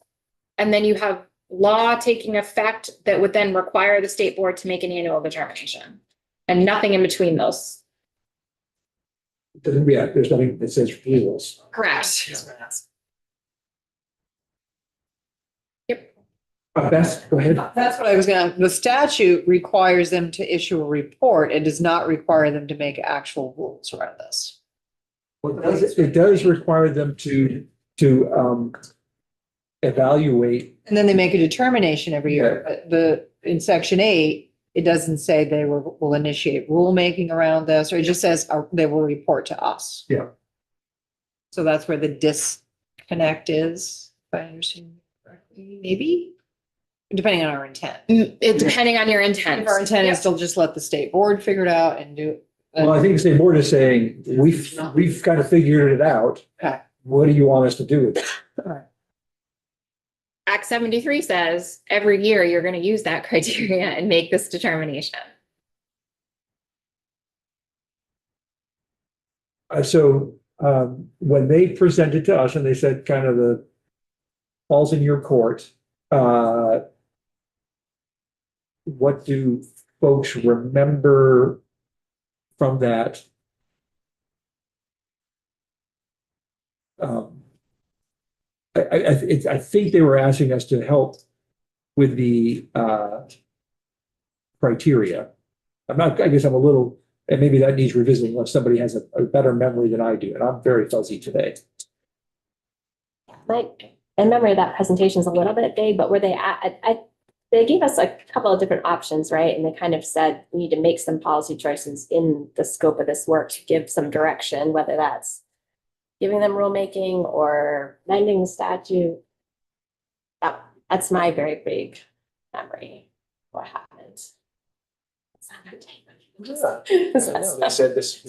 and then you have law taking effect that would then require the state board to make an annual determination, and nothing in between those. Yeah, there's nothing that says rules. Correct. Beth, go ahead. That's what I was gonna, the statute requires them to issue a report. It does not require them to make actual rules around this. Well, it does require them to evaluate. And then they make a determination every year. But in section 8, it doesn't say they will initiate rulemaking around this, or it just says they will report to us. Yeah. So that's where the disconnect is, if I understand correctly, maybe? Depending on our intent. Depending on your intent. If our intent is to just let the state board figure it out and do. Well, I think the state board is saying, we've kind of figured it out. Okay. What do you want us to do with it? All right. Act 73 says every year you're going to use that criteria and make this determination. So when they presented to us and they said kind of the ball's in your court, what do folks remember from that? I think they were asking us to help with the criteria. I guess I'm a little, and maybe that needs revisiting if somebody has a better memory than I do, and I'm very fuzzy today. My memory of that presentation is a little bit vague, but were they they gave us a couple of different options, right? And they kind of said we need to make some policy choices in the scope of this work to give some direction, whether that's giving them rulemaking or amending the statute. That's my very vague memory. What happened? They said this,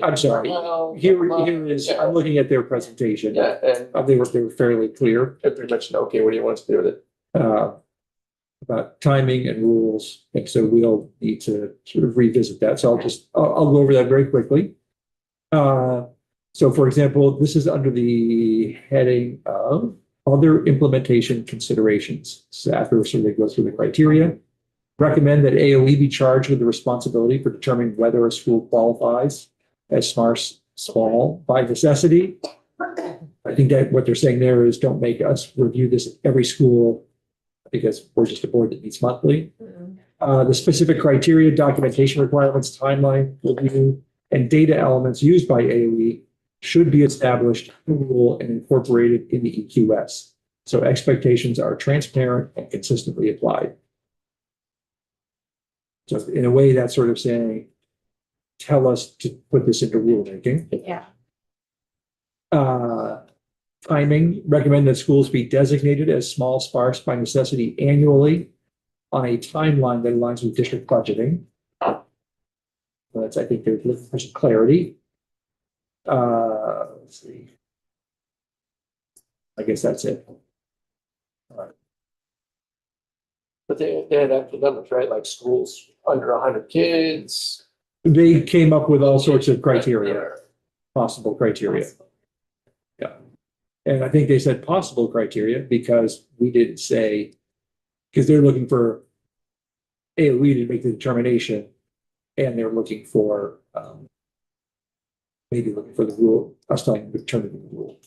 I'm sorry. Here is, I'm looking at their presentation. Yeah, and They were fairly clear. I pretty much know, okay, what do you want us to do with it? About timing and rules. And so we'll need to sort of revisit that. So I'll go over that very quickly. So for example, this is under the heading of other implementation considerations. So after they go through the criteria, recommend that AOE be charged with the responsibility for determining whether a school qualifies as small by necessity. I think that what they're saying there is don't make us review this every school because we're just a board that meets monthly. The specific criteria, documentation requirements, timeline review, and data elements used by AOE should be established, rule, and incorporated in the EQS. So expectations are transparent and consistently applied. So in a way, that's sort of saying, tell us to put this into rulemaking. Yeah. Timing, recommend that schools be designated as small, sparse by necessity annually on a timeline that aligns with district budgeting. That's, I think they're looking for some clarity. Let's see. I guess that's it. But they had actual numbers, right? Like schools under 100 kids. They came up with all sorts of criteria, possible criteria. Yeah. And I think they said possible criteria because we didn't say, because they're looking for AOE to make the determination, and they're looking for, maybe looking for the rule, us telling them to determine the rule.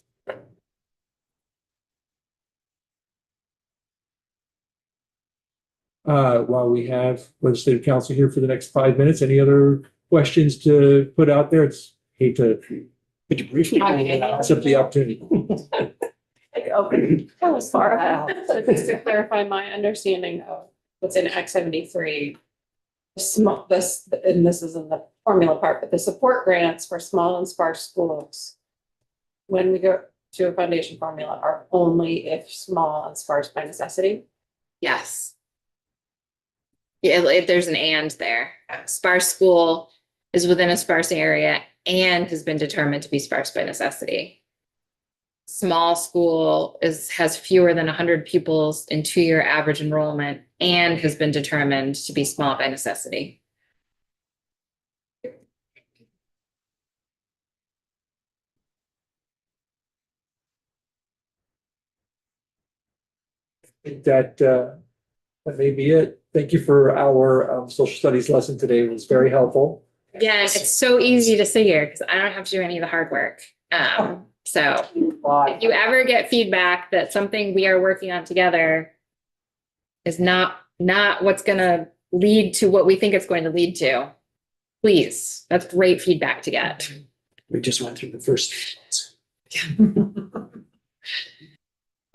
While we have legislative council here for the next 5 minutes, any other questions to put out there? It's hate to, Could you briefly? pass up the opportunity. That was far out. So just to clarify my understanding of what's in Act 73. Small, this, and this is in the formula part, but the support grants for small and sparse schools. When we go to a foundation formula are only if small and sparse by necessity. Yes. Yeah, if there's an and there. Sparse school is within a sparse area and has been determined to be sparse by necessity. Small school has fewer than 100 pupils in 2-year average enrollment and has been determined to be small by necessity. I think that may be it. Thank you for our social studies lesson today. It was very helpful. Yeah, it's so easy to sit here because I don't have to do any of the hard work. So if you ever get feedback that something we are working on together is not what's going to lead to what we think it's going to lead to, please, that's great feedback to get. We just went through the first.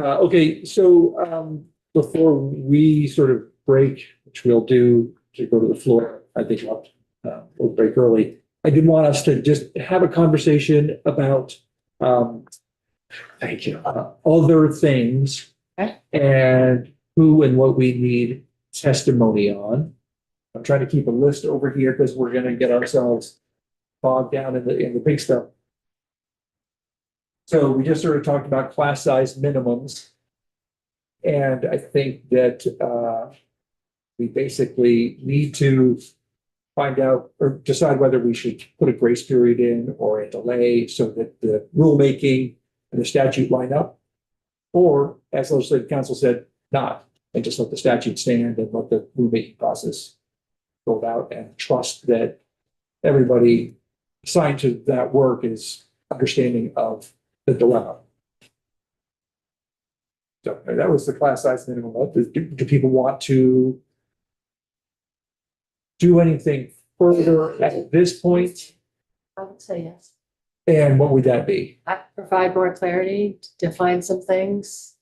Okay, so before we sort of break, which we'll do to go to the floor, I think we'll break early. I did want us to just have a conversation about Thank you. other things and who and what we need testimony on. I'm trying to keep a list over here because we're going to get ourselves bogged down in the big stuff. So we just sort of talked about class size minimums. And I think that we basically need to find out or decide whether we should put a grace period in or a delay so that the rulemaking and the statute line up. Or, as legislative council said, not, and just let the statute stand and let the rulemaking process go about and trust that everybody assigned to that work is understanding of the dilemma. So that was the class size minimum. Do people want to do anything further at this point? I would say yes. And what would that be? Provide more clarity, define some things.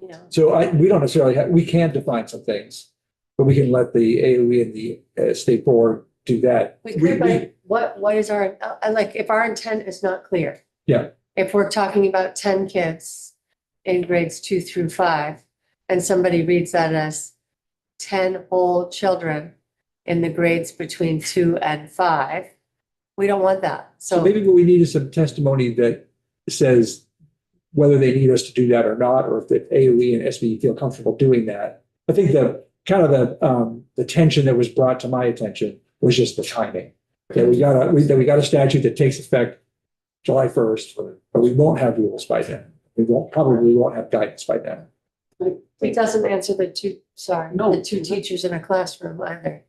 You know, So we don't necessarily have, we can define some things, but we can let the AOE and the state board do that. we could, like, what is our, like, if our intent is not clear. Yeah. If we're talking about 10 kids in grades 2 through 5, and somebody reads that as 10 whole children in the grades between 2 and 5, we don't want that. So So maybe what we need is some testimony that says whether they need us to do that or not, or if the AOE and SBE feel comfortable doing that. I think the kind of the tension that was brought to my attention was just the timing. Okay, we got a statute that takes effect July 1st, but we won't have rules by then. We probably won't have guidance by then. it doesn't answer the two No. teachers in a classroom either.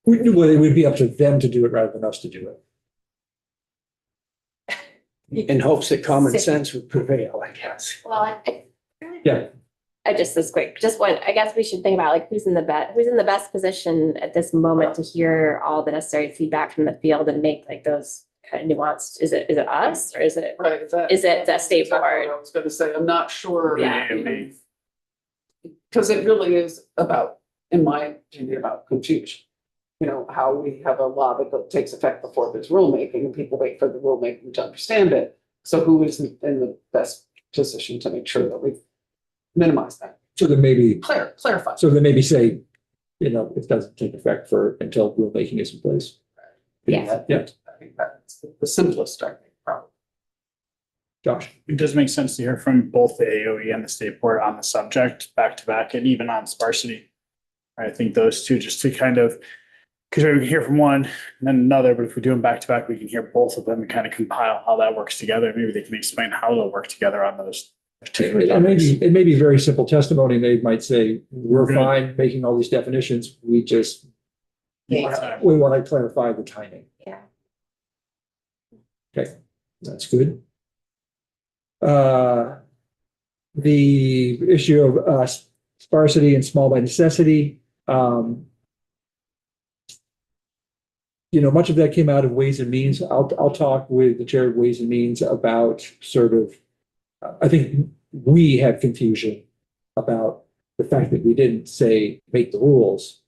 Well, it would be up to them to do it rather than us to do it. In hopes that common sense would prevail, I guess. Well, Yeah. I just this quick, just one, I guess we should think about like who's in the best position at this moment to hear all the necessary feedback from the field and make like those kind of nuanced, is it us or is it? Right. Is it the state exactly board? what I was gonna say, I'm not sure. Yeah. Because it really is about, in my opinion, about confusion. You know, how we have a law that takes effect before there's rulemaking and people wait for the rulemaking to understand it. So who is in the best position to make sure that we minimize that? So then maybe, Clarify. so then maybe say, it doesn't take effect until rulemaking is in place. Yeah. Yeah. I think that's the simplest, I think, probably. Josh? It does make sense to hear from both the AOE and the state board on the subject back to back and even on sparsity. I think those two just to kind of, because we can hear from one and then another, but if we do them back to back, we can hear both of them and kind of compile how that works together. Maybe they can explain how they'll work together on those particular topics. It may be very simple testimony. They might say, we're fine making all these definitions. We just, we want to clarify the timing. Yeah. Okay, that's good. The issue of sparsity and small by necessity. Much of that came out of Ways and Means. I'll talk with the chair of Ways and Means about sort of, I think we had confusion about the fact that we didn't say, make the rules.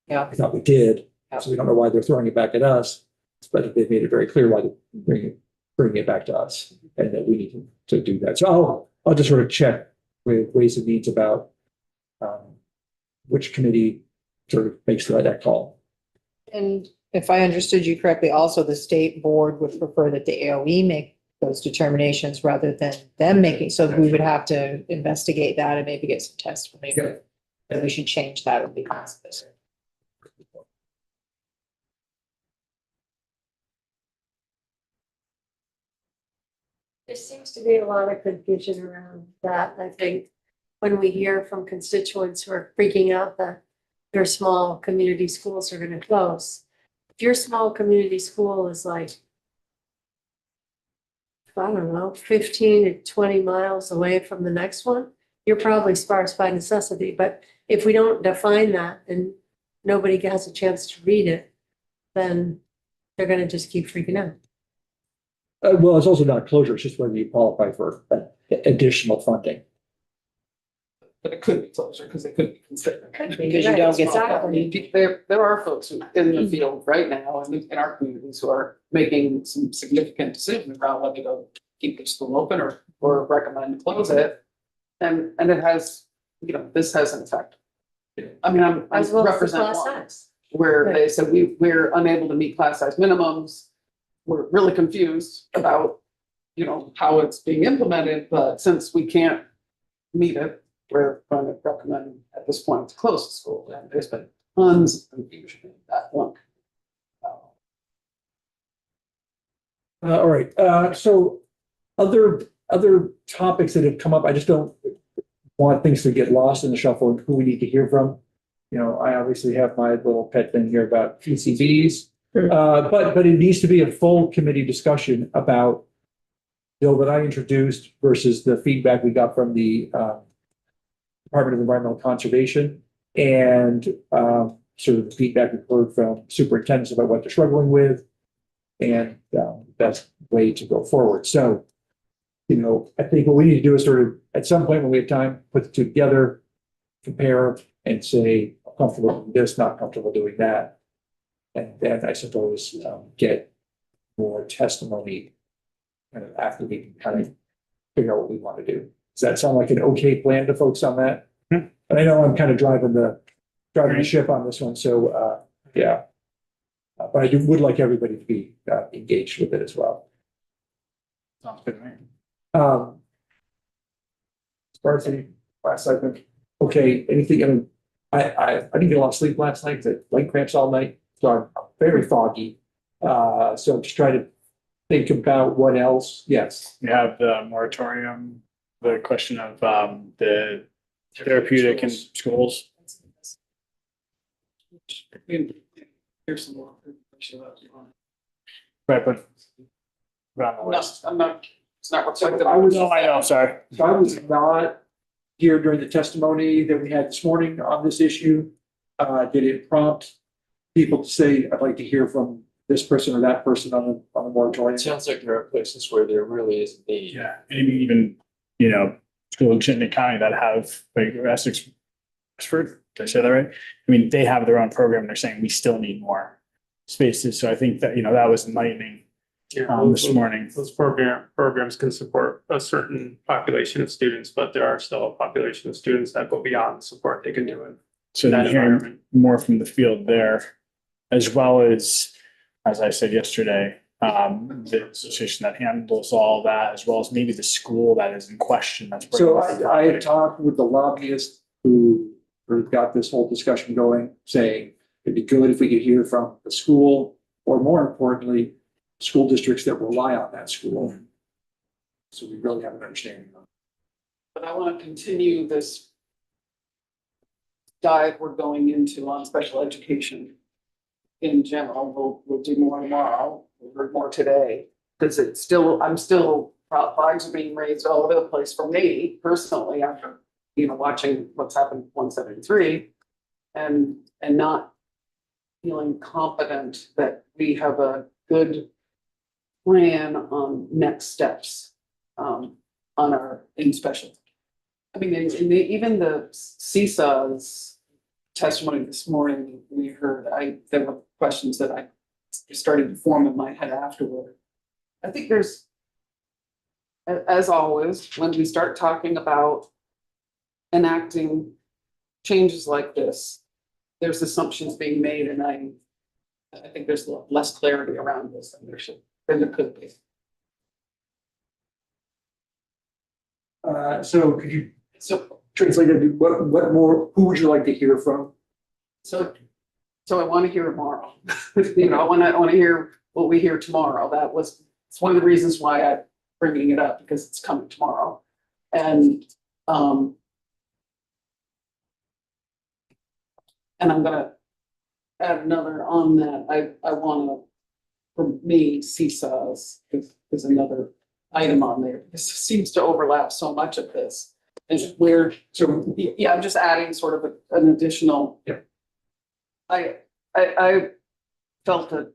Yeah. I thought we did, Yeah. so we don't know why they're throwing it back at us, but they've made it very clear why they're bringing it back to us and that we need to do that. So I'll just sort of check with Ways and Means about which committee sort of makes that call. And if I understood you correctly, also the state board would prefer that the AOE make those determinations rather than them making, so we would have to investigate that and maybe get some testimony. Yeah. And we should change that would be possible. There seems to be a lot of confusion around that, I think, when we hear from constituents who are freaking out that their small community schools are gonna close. If your small community school is like, I don't know, 15 to 20 miles away from the next one, you're probably sparse by necessity, but if we don't define that and nobody has a chance to read it, then they're gonna just keep freaking out. Well, it's also not closure, it's just whether you qualify for additional funding. But it could be closer because it could be considered. Because you don't get I mean, there are folks who in the field right now and in our communities who are making some significant decisions around whether to keep the school open or recommend to close it. And it has, this has an effect. I mean, I'm As well as the represent class one size. where they said we're unable to meet class size minimums. We're really confused about, how it's being implemented, but since we can't meet it, we're going to recommend at this point to close the school. And there's been tons of confusion in that one. All right, so other topics that have come up, I just don't want things to get lost in the shuffle and who we need to hear from. I obviously have my little pet thing here about PCBs. But it needs to be a full committee discussion about the bill that I introduced versus the feedback we got from the Department of Environmental Conservation and sort of the feedback we've heard from superintendents about what they're struggling with and the best way to go forward. So, I think what we need to do is sort of, at some point when we have time, put the two together, compare and say, I'm comfortable with this, not comfortable doing that. And then I suppose get more testimony kind of after we can kind of figure out what we want to do. Does that sound like an okay plan to folks on that? Hmm. And I know I'm kind of driving the ship on this one, so yeah. But I would like everybody to be engaged with it as well. Sounds good to me. Sparsity, last segment. Okay, anything, I didn't get a lot of sleep last night, because I light cramps all night, so I'm very foggy. So I'm just trying to think about what else, yes. We have the moratorium, the question of the therapeutic in schools. Here's some more information about you on. Right, but around the No, list. I'm not, it's not reflected. I was- No, I know, sorry. So I was not here during the testimony that we had this morning on this issue. Did it prompt people to say, I'd like to hear from this person or that person on the moratorium? It sounds like there are places where there really is a need. Yeah, and even, schools in Chittenden County that have, like Essex, Oxford, did I say that right? I mean, they have their own program. And they're saying we still need more spaces. So I think that, that was enlightening this morning. Those programs can support a certain population of students, but there are still a population of students that go beyond the support they can do in So that then hearing environment. more from the field there, as well as I said yesterday, the association that handles all that, as well as maybe the school that is in question. That's So I had talked with the lobbyist who got this whole discussion going, saying it'd be good if we could hear from the school, or more importantly, school districts that rely on that school. So we really have an understanding of. But I want to continue this dive we're going into on special education in general. We'll do more tomorrow. We heard more today. Because it's still, flags are being raised all over the place for me personally after, watching what's happened with 173 and not feeling confident that we have a good plan on next steps in special. I mean, even the CSA's testimony this morning, we heard, there were questions that I started to form in my head afterward. I think there's, as always, when we start talking about enacting changes like this, there's assumptions being made, and I think there's less clarity around this than there could be. So could you translate it? What more, who would you like to hear from? So I want to hear tomorrow. I want to hear what we hear tomorrow. It's one of the reasons why I'm bringing it up, because it's coming tomorrow. And I'm gonna add another on that. I want to, for me, CSAs is another item on there, because it seems to overlap so much of this. And where, so yeah, I'm just adding sort of an additional. Yeah. I felt a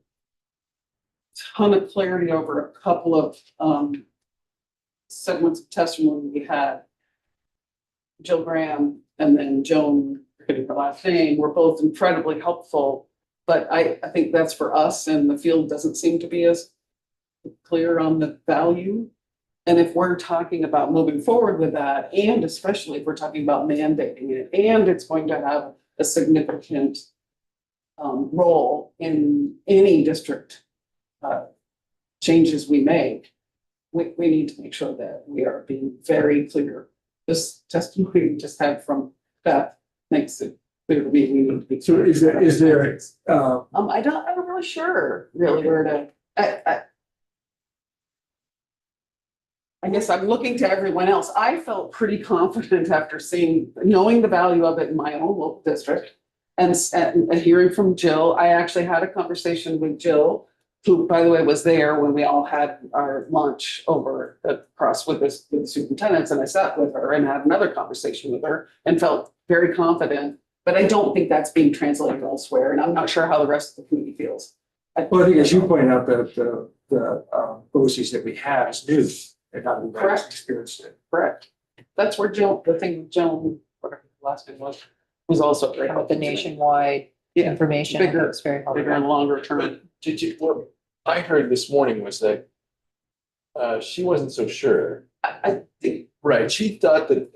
ton of clarity over a couple of segments of testimony we had. Jill Graham and then Joan, forgetting her last name, were both incredibly helpful. But I think that's for us, and the field doesn't seem to be as clear on the value. And if we're talking about moving forward with that, and especially if we're talking about mandating it, and it's going to have a significant role in any district changes we make, we need to make sure that we are being very clear. This testimony we just had from Beth makes it clear to me we need to be. So is there I'm not really sure really where to. I guess I'm looking to everyone else. I felt pretty confident after knowing the value of it in my own local district and hearing from Jill. I actually had a conversation with Jill, who, by the way, was there when we all had our lunch over across with the superintendents, and I sat with her and had another conversation with her and felt very confident. But I don't think that's being translated elsewhere, and I'm not sure how the rest of the community feels. well, I think as you pointed out, the BOCES that we have is new. And not everybody's experienced it. Correct. That's where Jill, the thing with Jill, whatever the last name was also very About the helpful. nationwide information. Bigger- It's very helpful. Bigger and longer term. What I heard this morning was that she wasn't so sure. I think, Right, she thought that,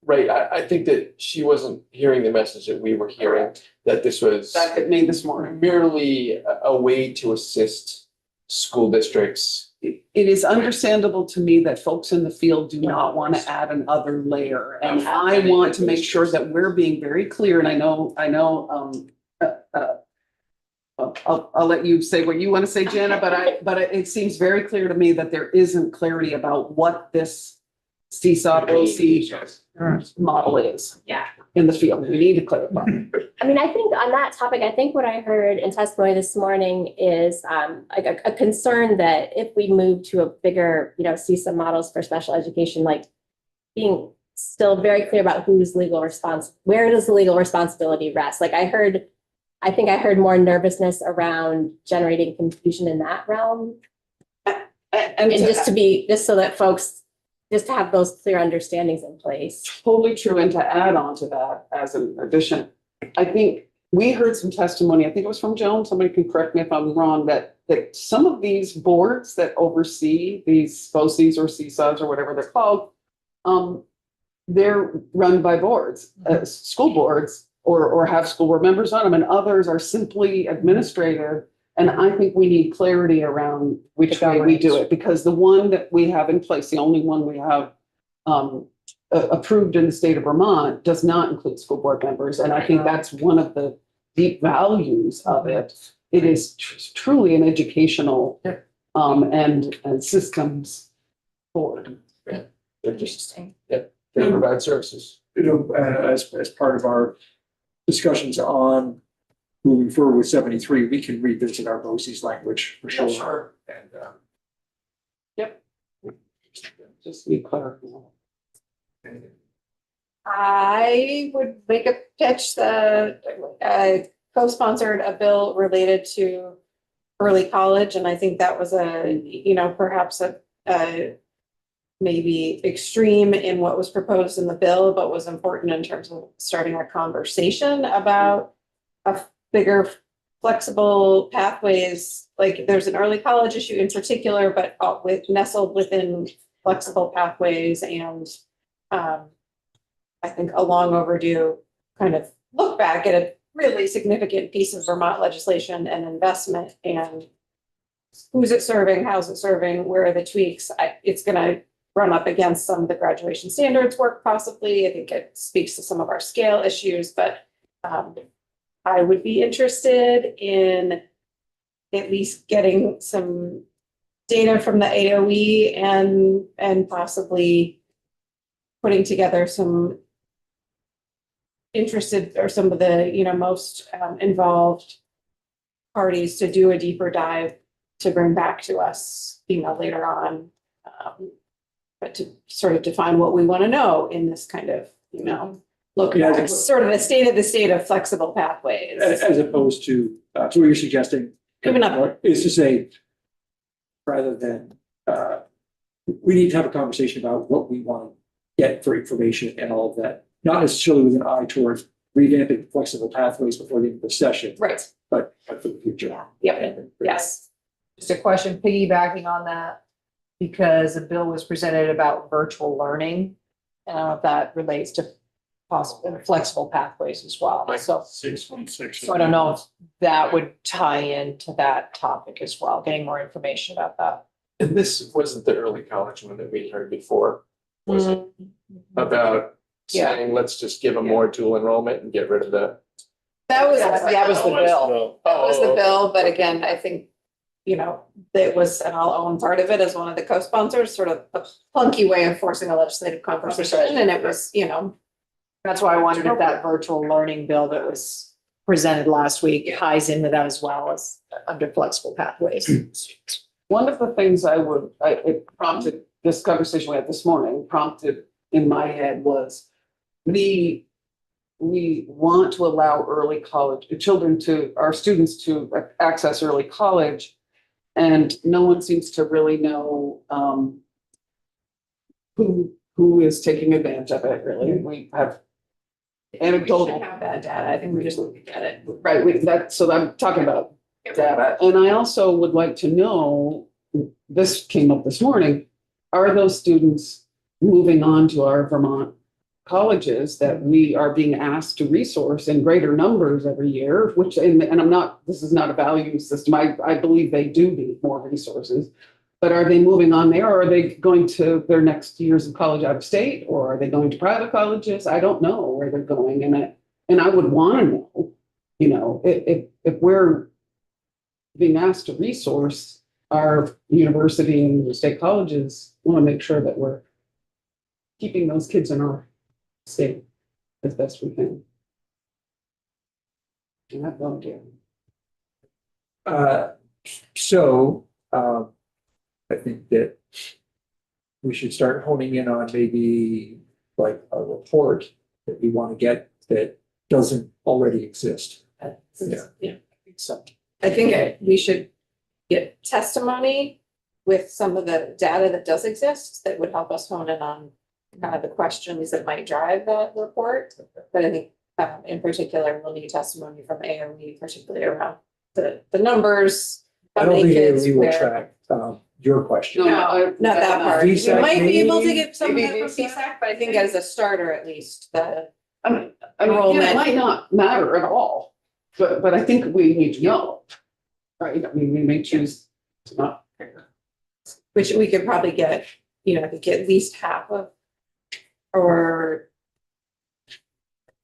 right, I think that she wasn't hearing the message that we were hearing, that this was that hit me this morning. merely a way to assist school districts. It is understandable to me that folks in the field do not want to add another layer. And I want to make sure that we're being very clear, and I'll let you say what you want to say, Jana, but it seems very clear to me that there isn't clarity about what this CSAW OC model is. Yeah. In the field. We need to clarify. I mean, I think on that topic, I think what I heard in testimony this morning is like a concern that if we move to a bigger, CSA models for special education, like being still very clear about where does the legal responsibility rest? Like I think I heard more nervousness around generating confusion in that realm. And just so that folks, just to have those clear understandings in place. Totally true. And to add on to that as an addition, I think we heard some testimony, I think it was from Joan, somebody can correct me if I'm wrong, that some of these boards that oversee these BOCES or CSAs or whatever they're called, they're run by boards, school boards, or have school board members on them, and others are simply administrative And I think we need clarity around which way we do it, because the one that we have in place, the only one we have approved in the state of Vermont, does not include school board members. And I think that's one of the deep values of it. It is truly an educational and systems board. They're just, they provide services. As part of our discussions on moving forward with 73, we can revisit our BOCES language for sure. And, Just be clear. I would make a pitch that co-sponsored a bill related to early college, and I think that was perhaps a maybe extreme in what was proposed in the bill, but was important in terms of starting a conversation about a bigger flexible pathways. Like there's an early college issue in particular, but nestled within flexible pathways and I think a long overdue kind of look back at a really significant piece of Vermont legislation and investment and who's it serving, how's it serving, where are the tweaks? It's going to run up against some of the graduation standards work possibly. I think it speaks to some of our scale issues, but I would be interested in at least getting some data from the AOE and possibly putting together some interested or some of the most involved parties to do a deeper dive to bring back to us later on, but to sort of define what we want to know in this kind of look back, sort of the state of flexible pathways. as opposed to, so what you're suggesting Even up. is to say, rather than, we need to have a conversation about what we want to get for information and all of that, not necessarily with an eye towards revamping flexible pathways before the end of the session, Right. but for the future. Yep. Yes. Just a question piggybacking on that, because a bill was presented about virtual learning. And I don't know if that relates to possible flexible pathways as well. So 616. So I don't know if that would tie into that topic as well, getting more information about that. And this wasn't the early college one that we heard before, was it? About Yeah. saying, let's just give them more dual enrollment and get rid of the. That was the bill. That was the bill, but again, I think, it was, and I'll own part of it as one of the co-sponsors, sort of a clunky way of forcing a legislative conversation, and it was, That's why I wondered if that virtual learning bill that was presented last week ties in with that as well as under flexible pathways. One of the things it prompted this conversation we had this morning, prompted in my head was we want to allow early college our students to access early college. And no one seems to really know who is taking advantage of it, really. We have anecdotal. have that data. I think we just look at it. Right, so I'm talking about data. And I also would like to know, this came up this morning, are those students moving on to our Vermont colleges that we are being asked to resource in greater numbers every year, this is not a value system. I believe they do need more resources. But are they moving on there, or are they going to their next years of college out of state, or are they going to private colleges? I don't know where they're going. And I would want to know, if we're being asked to resource our university and state colleges, we want to make sure that we're keeping those kids in our state as best we can. I have no idea. I think that we should start honing in on maybe like a report that we want to get that doesn't already exist. I think we should get testimony with some of the data that does exist that would help us hone in on kind of the questions that might drive that report. But I think in particular, we'll need testimony from AOE, particularly around the numbers. I don't think AOE will track your question. No, not that part. We VSAC might be able to maybe? get some of that from VSAC, but I think as a starter, at least, It Enrollment. might not matter at all, but I think we need to know. right? I mean, we may choose to not. Which we could probably get, you know, I think at least half of, or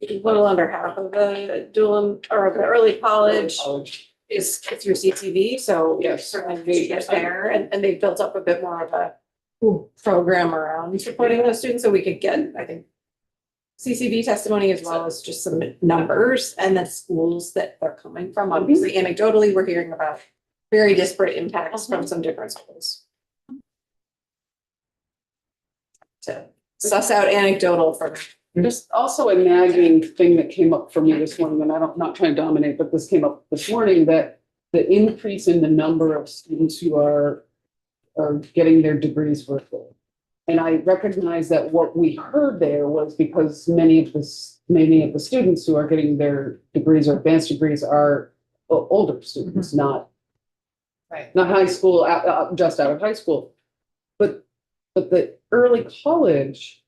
a little under half of the dual or the early college is through CTV, so Yes. certainly we get there, and they've built up a bit more of a program around supporting those students, so we could get, I think, CCV testimony as well as just some numbers and the schools that they're coming from. Obviously, anecdotally, we're hearing about very disparate impacts from some different schools. To suss out anecdotal from. There's also a nagging thing that came up for me this morning, and not trying to dominate, but this came up this morning, that the increase in the number of students who are getting their degrees virtual. And I recognize that what we heard there was because many of the students who are getting their degrees or advanced degrees are older students, not high school, just out of high school. But the early college,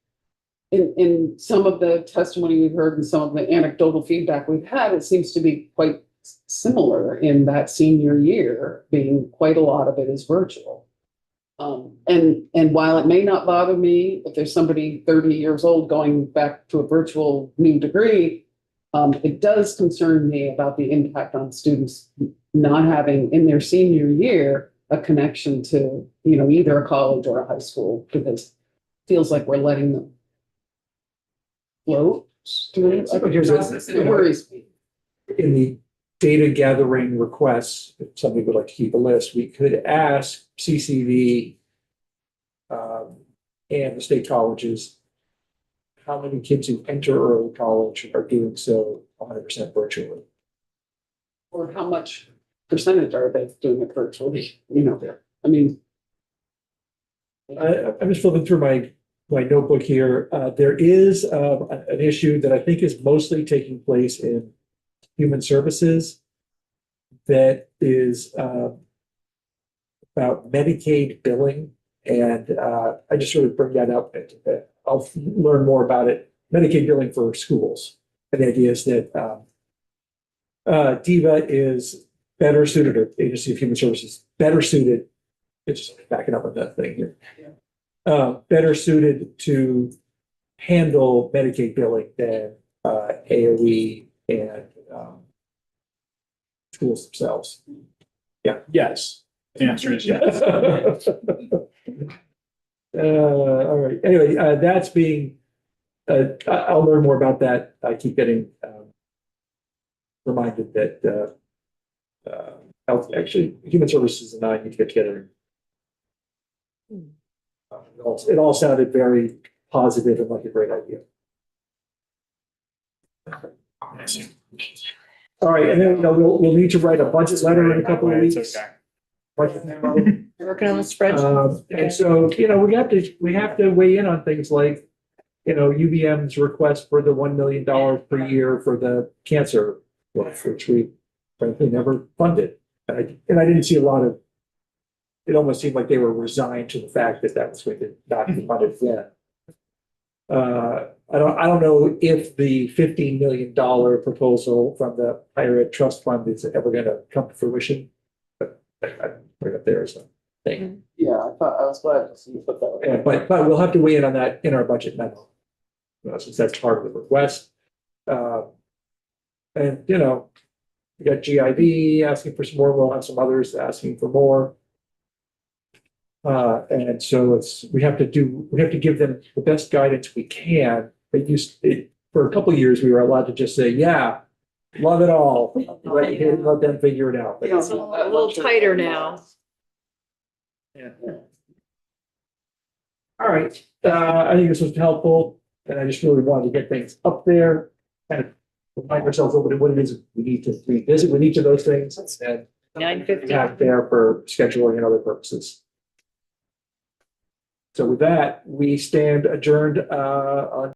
in some of the testimony we've heard and some of the anecdotal feedback we've had, it seems to be quite similar in that senior year, being quite a lot of it is virtual. And while it may not bother me if there's somebody 30 years old going back to a virtual new degree, it does concern me about the impact on students not having in their senior year a connection to, you know, either a college or a high school, because it feels like we're letting them float through a process, and it worries me. In the data gathering requests, if somebody would like to keep a list, we could ask CCV and the state colleges how many kids who enter early college are doing so 100% virtually. Or how much percentage are they doing it virtually, you know, I mean. I'm just flipping through my notebook here. There is an issue that I think is mostly taking place in human services that is about Medicaid billing. And I just sort of bring that up. I'll learn more about it. Medicaid billing for schools. And the idea is that DEVA is better suited, or Agency of Human Services, better suited. It's just backing up on that thing here. Better suited to handle Medicaid billing than AOE and schools themselves. Yes, the answer is yes. All right. Anyway, that's being. I'll learn more about that. I keep getting reminded that health, actually, human services and I need to get together. It all sounded very positive and like a great idea. All right, and then we'll need to write a budget letter in a couple of weeks. It's okay. Budget memo. Working on the spreadsheet. And so, we have to weigh in on things like, UVM's request for the $1 million per year for the cancer, which we frankly never funded. And I didn't see a lot of, it almost seemed like they were resigned to the fact that that was going to not be funded yet. I don't know if the $15 million proposal from the Higher Ed Trust Fund is ever going to come to fruition, but I bring up there as a thing. Yeah, I was glad to see you put that. Yeah, but we'll have to weigh in on that in our budget memo, since that's part of the request. And we got GIB asking for some more. We'll have some others asking for more. And so we have to give them the best guidance we can. For a couple of years, we were allowed to just say, yeah, love it all. Let them figure it out. But It's a little tighter now. yeah. All right. I think this was helpful, and I just really wanted to get things up there and remind ourselves of what it is we need to revisit with each of those things and 9:50. have there for scheduling and other purposes. So with that, we stand adjourned on